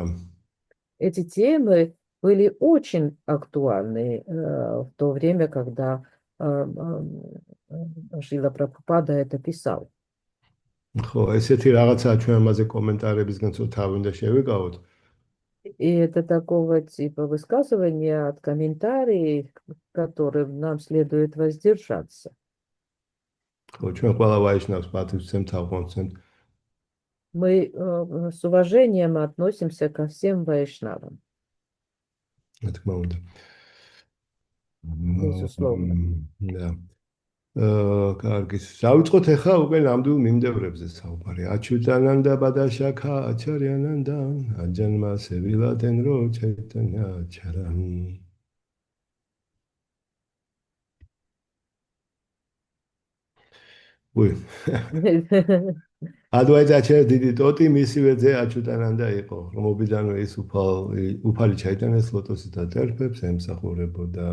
Эти темы были очень актуальны в то время, когда Шрила Прабхупада это писал. ხო, ესეთი რაღაცაა ჩვენ ამაზე კომენტარებისგან ცოტა თავი უნდა შევიკავოთ. И это такого типа высказывания от комментариев, которым нам следует воздержаться. ხო, ჩვენ ყველა ვაიშნავს პატივს ვცემთ, თაყვანს ვცემთ. Мы с уважением относимся ко всем вайшнавам, რა თქმა უნდა. безусловно. და კარგი. დავიწყოთ ახლა უკვე ნამდვილ მიმდევრებზე საუბარი. აჩუტანანდა ბადაშაქა აჩარიანანდა აჯანმა სევილადენ რო ჩაიტანია ჩარან. უი. ადვაიტა ჩერ დიდი ტოტი მისივე ძე აჩუტანანდა იყო, რომობიდანვე ის უფალი ჩაიტანეს ლოტოსის და ტერფებს ემსახურებოდა.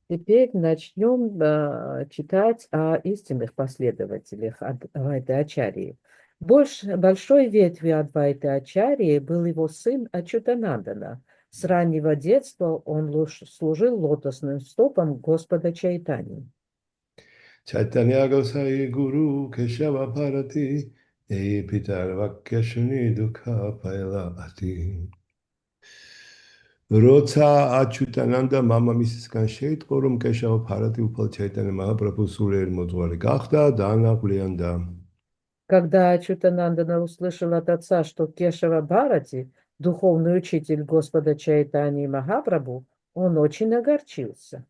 Теперь начнем читать о истинных последователях Адвайты Ачарьи. Большой ветвью Адвайты Ачарьи был его сын Ачутанандана. С раннего детства он служил лотосным стопам Господа Чайтани. Chaitanya Gosai Guru Keshava Bharati Ei Pitar Vakyashuni Dukha Paila Ati როცა აჩუტანანდა მამამისისგან შეიტყო, რომ კეშავა ბჰარატი უფალ ჩაიტანე მაჰაპრაბჰუს სულიერი მოძღვარი გახდა, დაანაყვლიანდა. Когда Ачутанандана услышал от отца, что Кешава Бхарати, духовный учитель Господа Чайтани Махапрабху, он очень огорчился.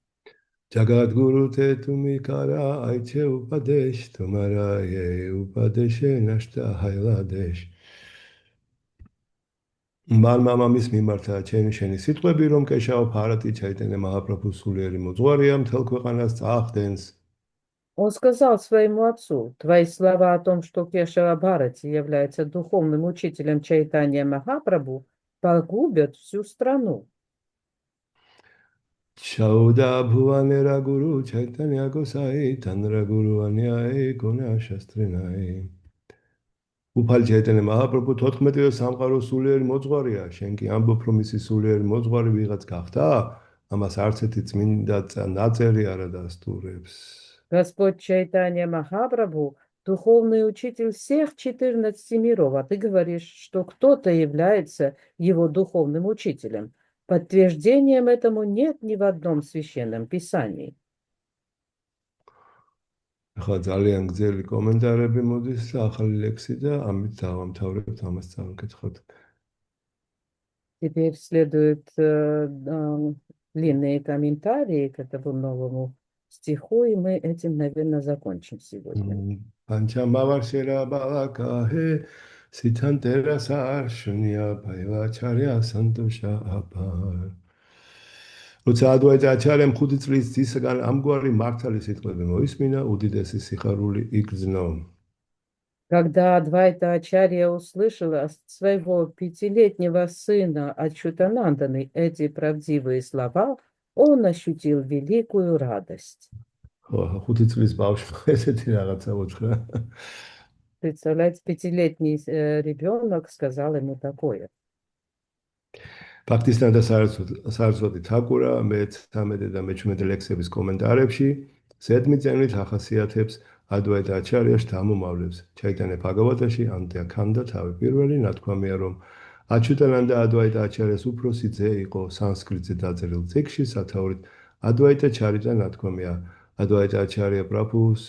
Джагадгуру те туми кара айче упадеш, тумара е упадеше нашта хайладеш. მან მამამის მიმართა შენი სიტყვები, რომ კეშავა ბჰარატი ჩაიტანე მაჰაპრაბჰუს სულიერი მოძღვარია, მთელ ქვეყანას წაახდენს. Он сказал своему отцу: твои слова о том, что Кешава Бхарати является духовным учителем Чайтанья Махапрабху, погубят всю страну. Шауда Бхуванера Гуру Чайтанья Госаи Танра Гуру Аняи Гуна Шастринай. უფალი ჩაიტანე მაჰაპრაბჰუ 14-ვე სამყაროს სულიერი მოძღვარია, შენ კი ამბობ, რომ ისი სულიერი მოძღვარი ვიღაც გახდა? ამას არც ერთი წმინდა ნაწერი არ ადასტურებს. Господь Чайтанья Махапрабху – духовный учитель всех 14 миров, а ты говоришь, что кто-то является его духовным учителем. Подтверждением этому нет ни в одном священном писании. ახლა ძალიან გრძელი კომენტარები მოდის და ახალი ლექსი და ამით დავამთავრებთ ამას წავიკითხოთ. Теперь следуют длинные комментарии к этому новому стиху, и мы этим, наверное, закончим сегодня. Панчамаваршера балакахе ситантера саршуния пайвачарья сантуша апар. როცა ადვაიტა აჩარიამ 5 წლის ძისგან ამგვარი მართალი სიტყვები მოისმინა, უდიდესი სიხარული იგრძნო. Когда Адвайта Ачарья услышал от своего 5-летнего сына Ачутананданы эти правдивые слова, он ощутил великую радость. 5 წლის ბავშვი ესეთი რაღაცა უთხრა. Представляете, 5-летний ребенок сказал ему такое. ფაქტისთან და სარწმუნოებით თაკურა მე-13 და მე-17 ლექსების კომენტარებში ზედმიწევნით ახასიათებს ადვაიტა აჩარიას დამომავლებს. ჩაიტანე ბჰაგავატაში ანტიაქანდა თავი პირველი ნათქვამია, რომ აჩუტანანდა ადვაიტა აჩარიას უფროსი ძე იყო სანსკრიტზე დაწერილ წიგნში, სათაურით ადვაიტა ჩარიტა ნათქვამია. ადვაიტა აჩარია პრაბჰუს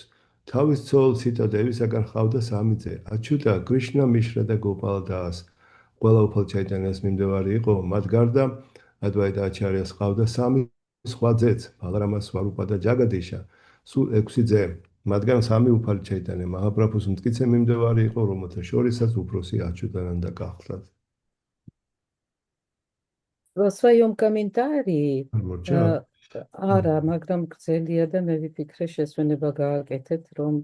თავის ცოლ სიტა დევისაგან ჰყავდა 3 ძე: აჩუტა, კრიშნა, მიშრა და გოპალა დას. ყველა უფალ ჩაიტანიას მიმდევარი იყო, მათ გარდა ადვაიტა აჩარიას ჰყავდა 3 სხვა ძეც: ბალრამა, სვარუპა და ჯაგადიშა. სულ 6 ძე. მათგან 3 უფალი ჩაიტანე მაჰაპრაბჰუს მტკიცე მიმდევარი იყო, რომელთა შორისაც უფროსი აჩუტანანდა გახლდათ. В своем комментарии არა, მაგრამ გრძელია და მე ვიფიქრე შესვენება გააკეთეთ, რომ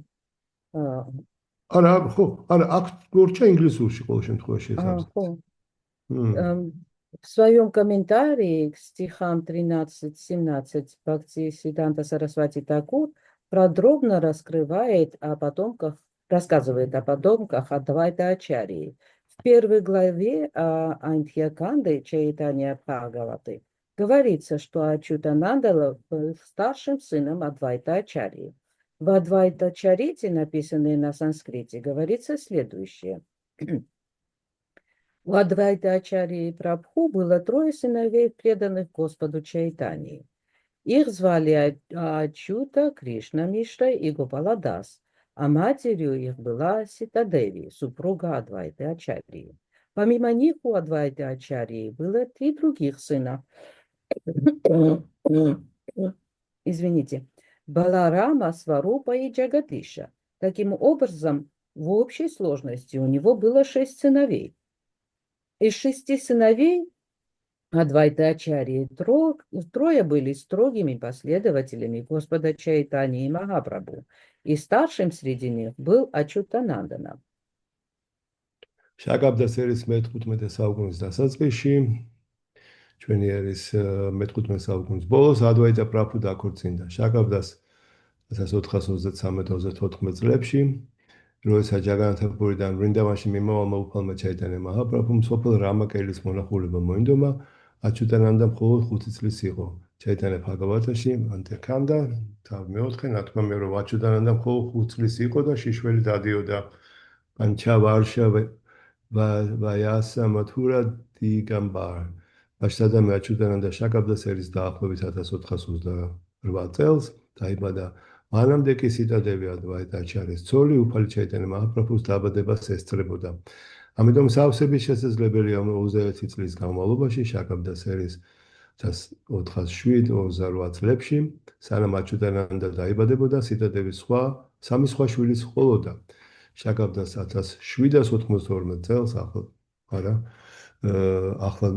არა, ხო, არა, აქ გორჩა ინგლისურში ყოველ შემთხვევაში ეს არის. ხო. В своем комментарии к стихам 13-17 Бхактисиддханта Сарасвати Такур подробно раскрывает о потомках рассказывает о потомках Адвайта Ачарьи. В первой главе Антьяканды Чайтанья Бхагаваты говорится, что Ачютананда был старшим сыном Адвайта Ачарьи. В Адвайта Чарите, написанной на санскрите, говорится следующее. У Адвайта Ачарьи Прабху было 3 сыновей, преданных Господу Чайтаньи. Их звали Ачута, Кришна Мишра и Гопаладас, а матерью их была Ситадеви, супруга Адвайты Ачарьи. Помимо них у Адвайты Ачарьи было 3 других сына. Извините. Баларама, Сварупа и Джагадиша. Таким образом, в общей сложности у него было 6 сыновей. Из 6 сыновей Адвайта Ачарьи трое были строгими последователями Господа Чайтаньи и Махапрабху, и старшим среди них был Ачютанандана. შაკაბდას ერის მე-15 საუკუნის დასაწყისში, ჩვენი ერის მე-15 საუკუნის ბოლოს ადვაიტა პრაბჰუ დაქორწინდა. შაკაბდას 1423-14 წლებში, როდესაც ჯაგანათაპურიდან ვრინდავანში მიმავალმა უფალმა ჩაიტანია მაჰაპრაბჰუმ სოფელ რამაკელის მონახულება მოინდომა, აჩუტანანდა მხოლოდ 5 წლის იყო. ჩაიტანია ბჰაგავათაში ანტეკანდა, თავ მეოთხე ნათქვამია, რომ აჩუტანანდა მხოლოდ 5 წლის იყო და შიშველი დადიოდა პანჩავარშა ვაიასა მათურა დგამბარ. ბაშტადამი აჩუტანანდა შაკაბდას ერის დაახლოებით 1428 წელს დაიბადა. მანამდე კი სიტადევი ადვაიტა აჩარიეს ცოლი უფალი ჩაიტანია მაჰაპრაბჰუს დაბადებას ესწრებოდა. ამიტომ სავსების შესაძლებელია 21 წლის განმავლობაში შაკაბდას ერის 1407-28 წლებში, სანამ აჩუტანანდა დაიბადებოდა, სიტადევის სამი სხვა შვილიც ჰყოლოდა. შაკაბდას 1792 წელს ახლა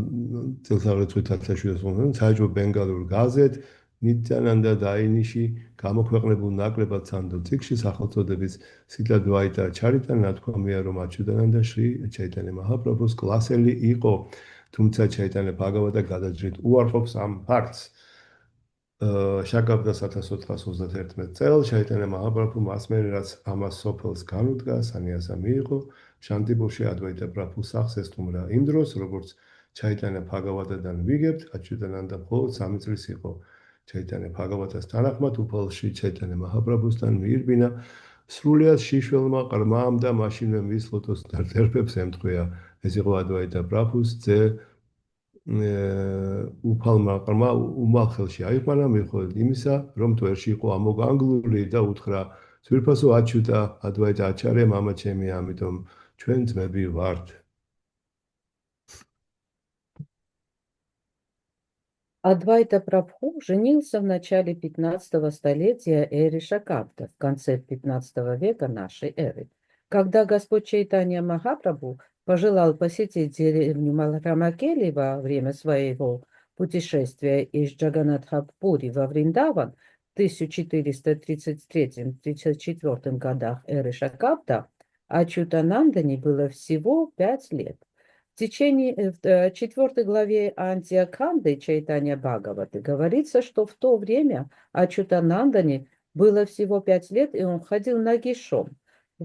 წელსაღრიცხვით 1792 საეჭვო ბენგალურ გაზეთ ნიტიანანდა დაინიში გამოქვეყნებულ ნაკლებად სანდო წიგნში სახელწოდების სიტადვაიტა ჩარიტან ნათქვამია, რომ აჩუტანანდა შრი ჩაიტანია მაჰაპრაბჰუს კლასელი იყო, თუმცა ჩაიტანია ბჰაგავატა გადაჭრით უარყოფს ამ ფაქტს. შაკაბდას 1431 წელს ჩაიტანია მაჰაპრაბჰუ მასმენად რაც ამას სოფელს განუდგა, სანიასა მიიღო, შანტიპურში ადვაიტა პრაბჰუს სახლს ესტუმრა. იმ დროს, როგორც ჩაიტანია ბჰაგავატადან ვიგებთ, აჩუტანანდა მხოლოდ 3 წლის იყო. ჩაიტანია ბჰაგავატას თანახმად უფალში ჩაიტანია მაჰაპრაბჰუსთან მიირბინა სრულიად შიშველმა ყრმამ და მაშინვე მის ლოტოს დარდერბებს ემთხვია. ეს იყო ადვაიტა პრაბჰუს ძე უფალმა ყრმა უმალ ხელში აიყვანა მიუხედავად იმისა, რომ თვერში იყო ამოგანგლული და უთხრა ძვირფასო აჩუტა ადვაიტა აჩარია მამა ჩემი, ამიტომ ჩვენ ძმები ვართ. Адвайта Прабху женился в начале 15 столетия эры Шакабда, в конце 15 века нашей эры. Когда Господь Чайтанья Махапрабху пожелал посетить деревню Рамакели во время своего путешествия из Джаганатхапури во Вриндаван в 1433-34 годах эры Шакабда, Ачютанандане было всего 5 лет. В 4 главе Антьяканды Чайтанья Бхагаваты говорится, что в то время Ачютанандане было всего 5 лет, и он ходил нагишом.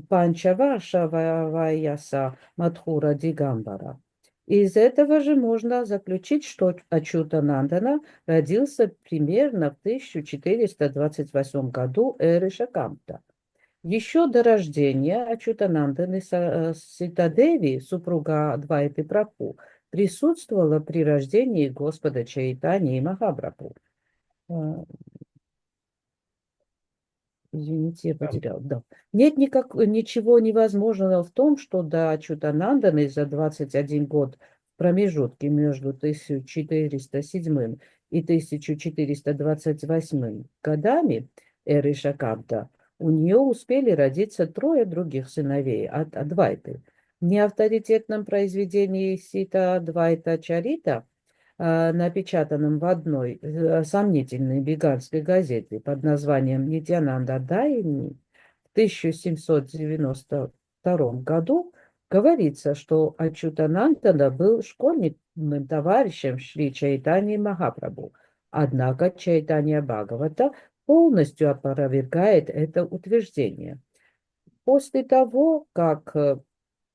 Панчаваша Ваяса Мадхура Дигамбара. Из этого же можно заключить, что Ачютанандана родился примерно в 1428 году эры Шакабда. Еще до рождения Ачютананданы Ситадеви, супруга Адвайты Прабху, присутствовала при рождении Господа Чайтаньи и Махапрабху. Извините, я потерял. Да. Нет ничего невозможного в том, что до Ачютананданы за 21 год в промежутке между 1407 и 1428 годами эры Шакабда у нее успели родиться 3 других сыновей от Адвайты. В неавторитетном произведении Сита Адвайта Чарита, напечатанном в одной сомнительной беганской газете под названием «Нитьянанда Дайни» в 1792 году, говорится, что Ачютанандана был школьным товарищем Шри Чайтаньи Махапрабху. Однако Чайтанья Бхагавата полностью опровергает это утверждение. После того, как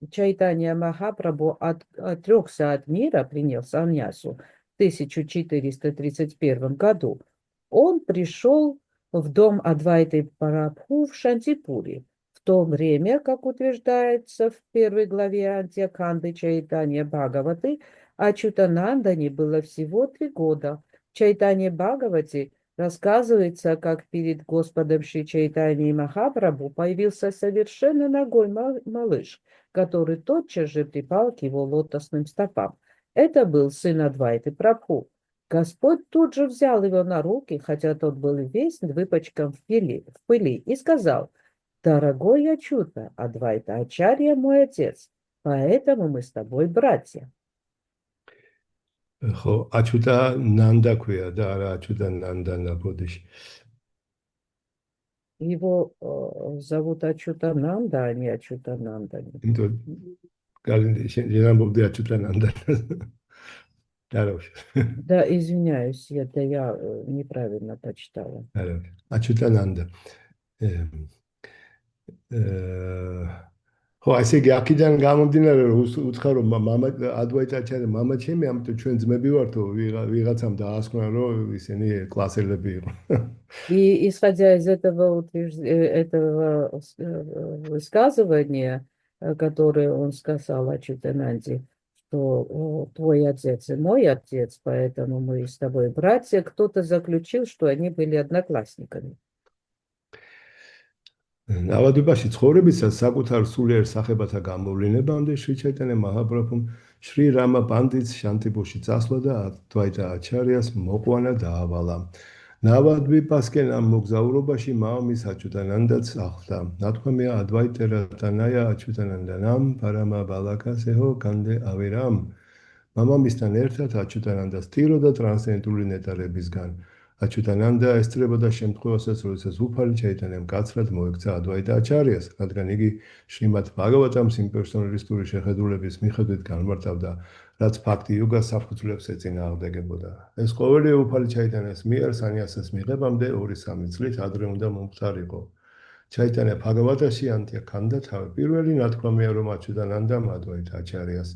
Чайтанья Махапрабху отрекся от мира, принял саньясу в 1431 году, он пришел в дом Адвайты Прабху в Шантипуре. В то время, как утверждается в первой главе Антьяканды Чайтанья Бхагаваты, Ачютанандане было всего 3 года. В Чайтанье Бхагавати рассказывается, как перед Господом Шри Чайтаньей Махапрабху появился совершенно нагой малыш, который тотчас же припал к его лотосным стопам. Это был сын Адвайты Прабху. Господь тут же взял его на руки, хотя тот был весь выпачкан в пыли, и сказал: «Дорогой Ачута, Адвайта Ачарья мой отец, поэтому мы с тобой братья». ხო, Ачутананда ქვია და არა Ачутанандана ბოდიში. Его зовут Ачутананда, а не Ачутананда. იმიტომ შენ ამბობდი Ачутанандана. არა, Да, извиняюсь, я неправильно прочитала. არა. Ачутананда. ხო, ესე იგი აქედან გამომდინარე რომ უთხრა რომ მამა ადვაიტა აჩარი მამა ჩემი, ამიტომ ჩვენ ძმები ვართო, ვიღაცამ დაასკვნა რომ ისინი კლასელები იყო. И исходя из этого высказывания, которое он сказал Ачутананде, что твой отец и мой отец, поэтому мы с тобой братья, кто-то заключил, что они были одноклассниками. ნავადობაში ცხოვრებისას საკუთარ სულიერ სახებათა გამოვლენებამდე შრი ჩაიტანია მაჰაპრაბჰუმ შრი რამა პანდიტს შანტიპურში წასვლა და ადვაიტა აჩარიას მოყვანა დაავალა. ნავადვიპასკენ ამ მოგზაურობაში მამამის აჩუტანანდაც ახლდა. ნათქვამია ადვაიტა რატანაია აჩუტანანდანამ პარამა ბალაკასეჰო კანდე ავირამ. მამამისთან ერთად აჩუტანანდა სტიროდა ტრანსცენდენტული ნეტარებისგან. აჩუტანანდა ესწრებოდა შემთხვევასაც, როდესაც უფალი ჩაიტანიამ კაცრად მოექცა ადვაიტა აჩარიას, რადგან იგი შრიმად ბჰაგავატამს იმპერსონალისტური შეხედულების მიხედვით განმარტავდა, რაც ფაქტი იოგას საფუძვლებს ეწინააღმდეგებოდა. ეს ყოველი უფალი ჩაიტანიას მიერ სანიასის მიღებამდე 2-3 წლით ადრე უნდა მომხდარიყო. ჩაიტანია ბჰაგავატაში ანტიაქანდა თავი პირველი ნათქვამია, რომ აჩუტანანდამ ადვაიტა აჩარიას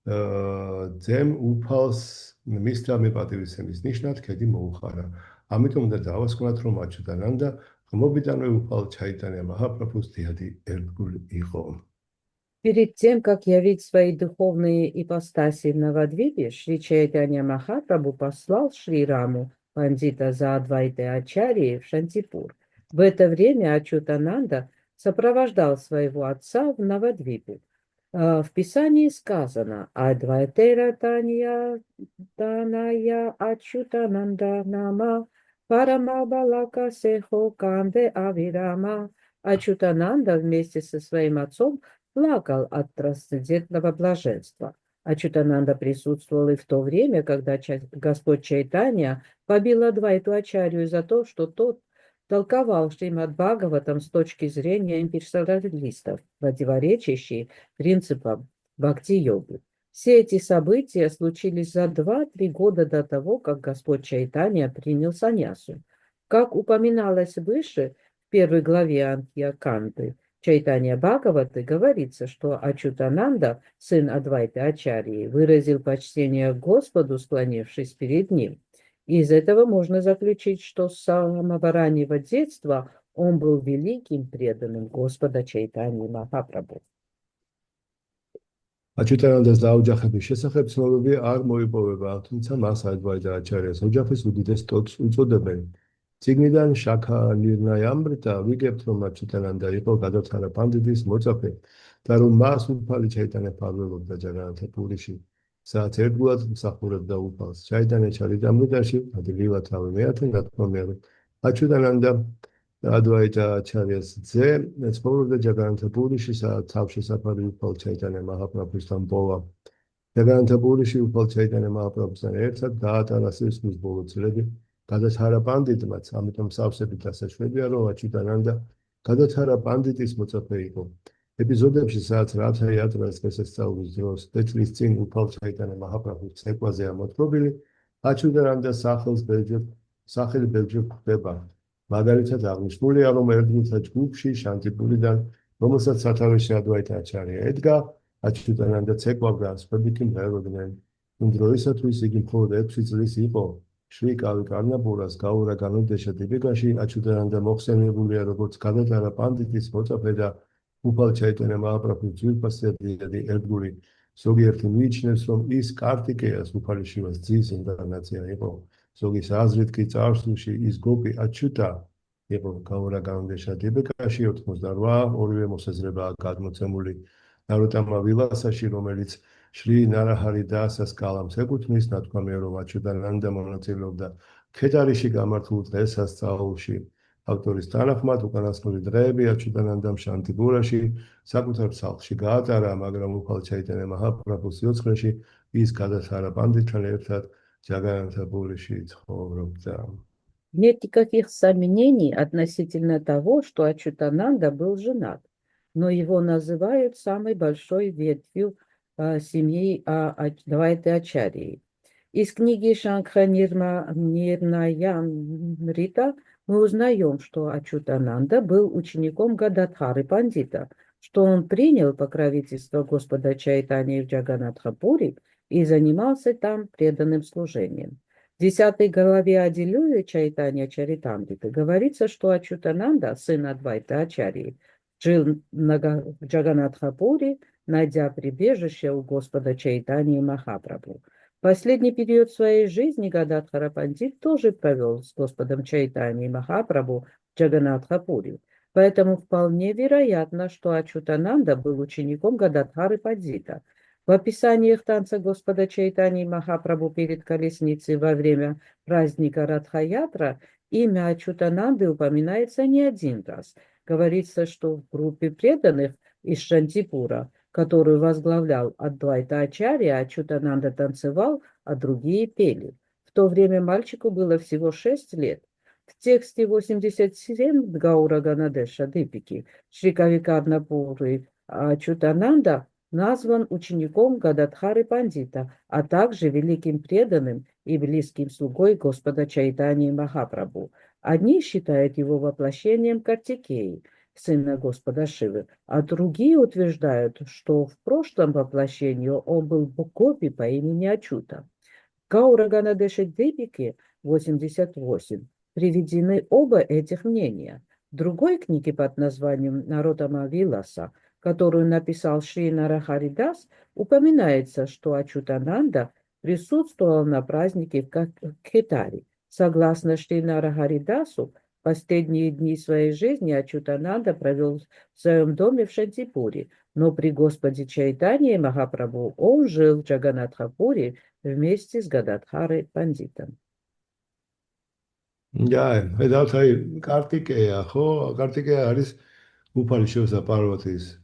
ძემ უფალს მისთა მიპატივისცემის ნიშნად ქედი მოუხარა. ამიტომ უნდა დავასკვნათ, რომ აჩუტანანდა ღმობიდანვე უფალ ჩაიტანია маҳапрабхуს დიადი ერთგული იყო. Перед тем, как явить свои духовные ипостаси в Навадвипе, Шри Чайтанья Махапрабху послал Шри Раму, пандита за Адвайтой Ачарьей, в Шантипур. В это время Ачутананда сопровождал своего отца в Навадвипе. В Писании сказано: «Адвайтера Танья Таная Ачутананда Нама Парамабалака Сехо Канде Авирама». Ачутананда вместе со своим отцом плакал от трансцендентного блаженства. Ачутананда присутствовал и в то время, когда Господь Чайтанья побил Адвайту Ачарью за то, что тот толковал Шримад Бхагаватам с точки зрения имперсоналистов, противоречащие принципам бхакти-йоги. Все эти события случились за 2-3 года до того, как Господь Чайтанья принял саньясу. Как упоминалось выше, в первой главе Антьяканды Чайтанья Бхагаваты говорится, что Ачутананда, сын Адвайты Ачарьи, выразил почтение к Господу, склонившись перед ним. Из этого можно заключить, что с самого раннего детства он был великим преданным Господа Чайтаньи Махапрабху. აჩუტანანდას დაოჯახების შესახებ ცნობები არ მოიპოვება, თუმცა მას ადვაიტა აჩარიას ოჯახის უდიდეს ტოტს უწოდებენ. წიგნიდან შაქა ნირნაიამრიტა ვიგებთ, რომ აჩუტანანდა იყო გადაცარა პანდიტის მოწაფე და რომ მას უფალი ჩაიტანია ფარველობდა ჯაგანათა პურიში, სადაც ერთგულად მსახურებდა უფალს. ჩაიტანია ჩარიტამრიტაში ადგილა თავი მეათე ნათქვამია, რომ აჩუტანანდა ადვაიტა აჩარიას ძე ცხოვრობდა ჯაგანათა პურიში, სადაც თავშესაფარი უფალ ჩაიტანია მაჰაპრაბჰუსთან პოვა. ჯაგანათა პურიში უფალ ჩაიტანია მაჰაპრაბჰუსთან ერთად გაატარა სისხლის ბოლო წლები. გადაცარა პანდიტმაც, ამიტომ სავსებით დასაშვებია, რომ აჩუტანანდა გადაცარა პანდიტის მოწაფე იყო. ეპიზოდებში, სადაც რათა იატრას დღესასწაულის დროს წლის წინ უფალ ჩაიტანია მაჰაპრაბჰუს ცეკვაზეა მოთხრობილი, აჩუტანანდას სახელი ბევრჯერ გვხვდება. მაგალითად, აღნიშნულია, რომ ერთგულთა ჯგუფში შანტიპურიდან რომელსაც სათავეში ადვაიტა აჩარია ედგა, აჩუტანანდა ცეკვავდა, სხვებითი მღეროდნენ. იმ დროისათვის იგი მხოლოდ 6 წლის იყო. შრი კავი კარნაბურას გაურა განუდეშა ტიპიკაში, აჩუტანანდა მოხსენებულია როგორც გადატარა პანდიტის მოწაფე და უფალ ჩაიტანა მაჰაპრაბჰუს ძვირფასი და დიდი ერთგული. ზოგიერთი მიიჩნევს, რომ ის კარტიკეას უფალი შივას ძის ინკარნაცია იყო. ზოგის აზრით კი წარსულში ის გოპი აჩუტა იყო გაურა განუდეშა ტიპიკაში 88 ორივე მოსაზრებაა გადმოცემული. ნაროტამა ვილასაში, რომელიც შრი ნარაჰარი დასას კალამს ეკუთვნის, ნათქვამია, რომ აჩუტანანდა მონაწილეობდა ქეთარიში გამართულ დღესასწაულში. ავტორის თანახმად, უკანასკნელი დღეები აჩუტანანდამ შანტიპურაში საკუთარ სახლში გაატარა, მაგრამ უფალ ჩაიტანა მაჰაპრაბჰუს სიოცხლეში ის გადასარა პანდიტთან ერთად ჯაგანათაპურიში ცხოვრობდა. Нет никаких сомнений относительно того, что Ачутананда был женат, но его называют самой большой ветвью семьи Двайты Ачарьи. Из книги Шанкха Нирнаямрита мы узнаем, что Ачутананда был учеником Гададхары Пандита, что он принял покровительство Господа Чайтаньи в Джаганатхапури и занимался там преданным служением. В 10 главе Адилюя Чайтанья Чаритамриты говорится, что Ачутананда, сын Адвайта Ачарьи, жил в Джаганатхапури, найдя прибежище у Господа Чайтаньи Махапрабху. Последний период своей жизни Гададхара Пандит тоже провел с Господом Чайтаньей Махапрабху в Джаганатхапури. Поэтому вполне вероятно, что Ачутананда был учеником Гададхары Пандита. В описаниях танца Господа Чайтаньи Махапрабху перед колесницей во время праздника Радха-ятра имя Ачутананды упоминается не один раз. Говорится, что в группе преданных из Шантипура, которую возглавлял Адвайта Ачарья, Ачутананда танцевал, а другие пели. В то время мальчику было всего 6 лет. В тексте 87 Гаура Ганадеша Дипики Шри Кави Карнапуры Ачутананда назван учеником Гададхары Пандита, а также великим преданным и близким слугой Господа Чайтаньи Махапрабху. Одни считают его воплощением Картикеи, сына Господа Шивы, а другие утверждают, что в прошлом воплощении он был Гопи по имени Ачута. В Гаура Ганадеше Дипике 88 приведены оба этих мнения. В другой книге под названием Наротама Виласа, которую написал Шри Нарахари Дас, упоминается, что Ачутананда присутствовал на празднике в Кхетари. Согласно Шри Нарахари Дасу, последние дни своей жизни Ачутананда провел в своем доме в Шантипуре, но при Господе Чайтанье Махапрабху он жил в Джаганатхапуре вместе с Гададхарой Пандитом. Ja, vedāt, ai Kartikeja, ხო? Kartikeja არის უფალი შევსა პარვათის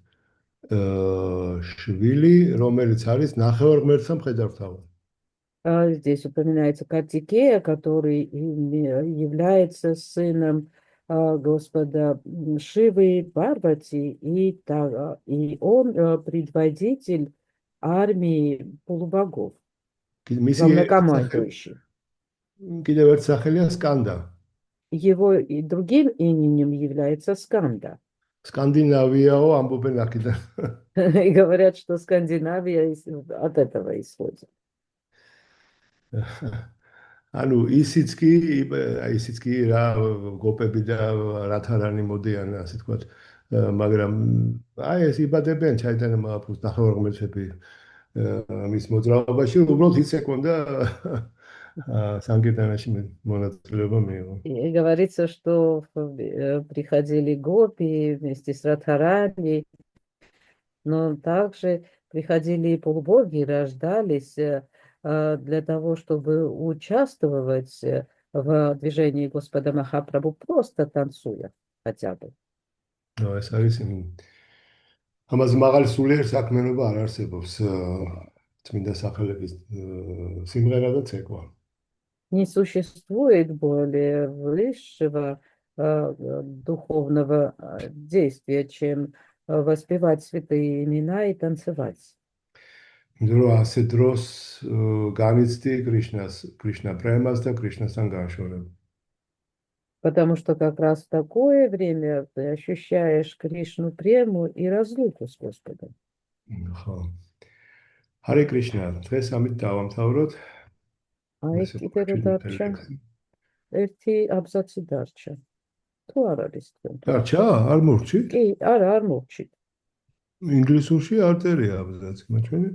შვილი, რომელიც არის ნახევარღმერთთა მხედართავი. Здесь упоминается Картикея, который является сыном Господа Шивы Парвати, и он предводитель армии полубогов, главнокомандующий. Კიდევ ერთ სახელია Skanda. Его и другим именем является Сканда. Скандинавияо ამბობენ აქედან. И говорят, что Скандинавия от этого исходит. ანუ ისიც კი რა გოპები და რათარანი მოდიან ასე თქვათ, მაგრამ აი ეს იბადებიან ჩაიტანა მაჰაპრაბჰუს ნახევარღმერთები მის მოძრაობაში, უბრალოდ ის ეკონდა Санкиртанაში მონაწილეობა მიიღო. И говорится, что приходили гопи вместе с Радхарани, но также приходили и полубоги, рождались для того, чтобы участвовать в движении Господа Махапрабху, просто танцуя хотя бы. ეს არის ამაზე მაღალი სულიერ საქმიანობა არ არსებობს წმინდა სახელების სიმღერა და ცეკვა. Не существует более высшего духовного действия, чем воспевать святые имена и танцевать. Дро ასე დროს განიცდი კრიშნა პრემას და კრიშნასთან განშორება. Потому что как раз в такое время ты ощущаешь Кришну прему и разлуку с Господом. ხო. ჰარე კრიშნა, დღეს ამით დავამთავროთ. აი ესე კიდე რო ვაჩვენოთ დარჩა ლექსი. ერთი აბზაცი დარჩა. თუ არ არის თქვენ? დარჩა? არ მორჩით? კი, არა, არ მოვჩით. ინგლისურში არ წერია აბზაცი, მაჩვენე.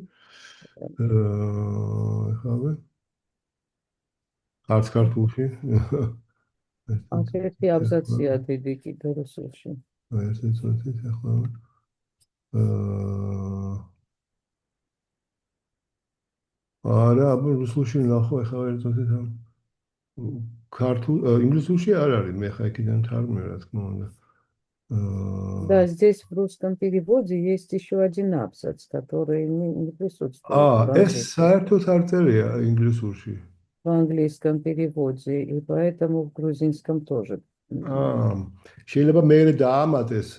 ხავე. არც ქართულში. აქ ერთი აბზაცია დიდი კიდე რუსულში. ერთი წუთით ახლა. არა, აბა რუსულში ნახო, ახლა ერთი წუთით ამ ქართულ ინგლისურში არ არის, მე ხა იქიდან თარგმნე, რა თქმა უნდა. Да, здесь в русском переводе есть еще один абзац, который не присутствует в ეს английском. საერთოდ არ წერია ინგლისურში. В английском переводе, и поэтому в грузинском тоже. შეიძლება მეરે დაამატეს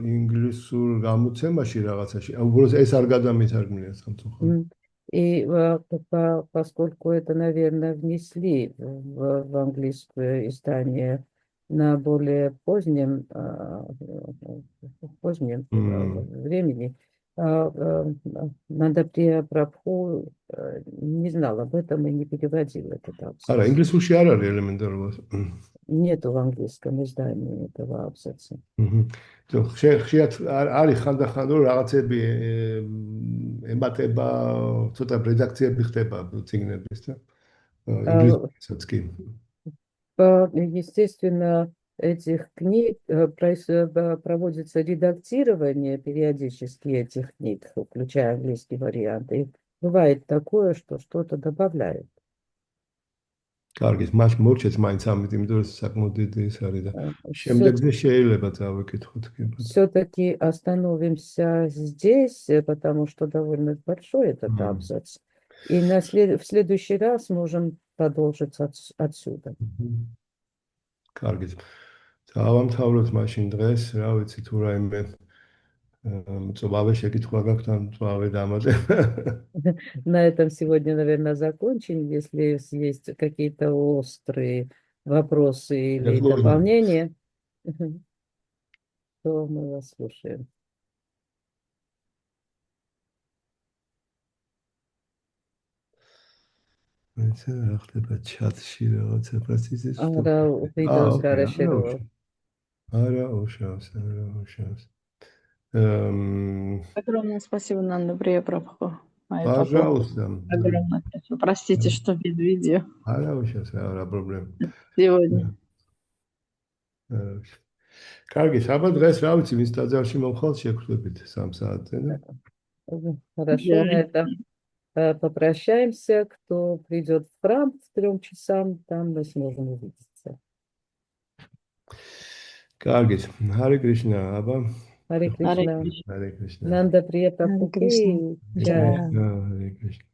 ინგლისურ გამოცემაში რაღაცაში. უბრალოდ ეს არ გადამითარგმნია სამწუხაროდ. И поскольку это, наверное, внесли в английское издание на более позднем времени, Нандаприя Прабху не знал об этом и не переводил этот абзац. არა, ინგლისურში არ არის ელემენტარულად. Нету в английском издании этого абзаца. ხშირად არის ხანდახან რომ რაღაცები ემატება, ცოტა რედაქციები ხდება წიგნების და ინგლისურსაც კი. Естественно, этих книг проводится редактирование периодически этих книг, включая английский вариант. И бывает такое, что что-то добавляют. კარგი, მას მორჩეთ მაინც ამით, იმიტომ რომ საკმაოდ დიდი ის არის და შემდეგზე შეიძლება დავიკითხოთ კი. Все-таки остановимся здесь, потому что довольно большой этот абзац. И в следующий раз можем продолжить отсюда. კარგი. დავამთავროთ მაშინ დღეს, რა ვიცი თუ რაიმე მწვავე შეკითხვა გაქვთ ან მწვავე დამატება. На этом сегодня, наверное, закончим. Если есть какие-то острые вопросы или дополнения, то мы вас слушаем. ესე რა ხდება ჩატში რაღაცა პროცესის. არა, ვიდეოს გარეშე რო. არა, უშავს. Огромное спасибо, Нандаприя Прабху. Пожалуйста. Огромное спасибо. Простите, что без видео. არა, უშავს, არა პრობლემა. Сегодня. კარგი, საბა დღეს რა ვიცი, ვინც ტაძარში მომხვალ შეგვხვდებით 3 საათზე და. Хорошо, на этом попрощаемся. Кто придет в храм к 3 часам, там мы сможем увидеться. Карги, Харе Кришна, Аба. Харе Кришна. Харе Кришна. Нандаприя Прабху. Харе Кришна. Джай. Харе Кришна.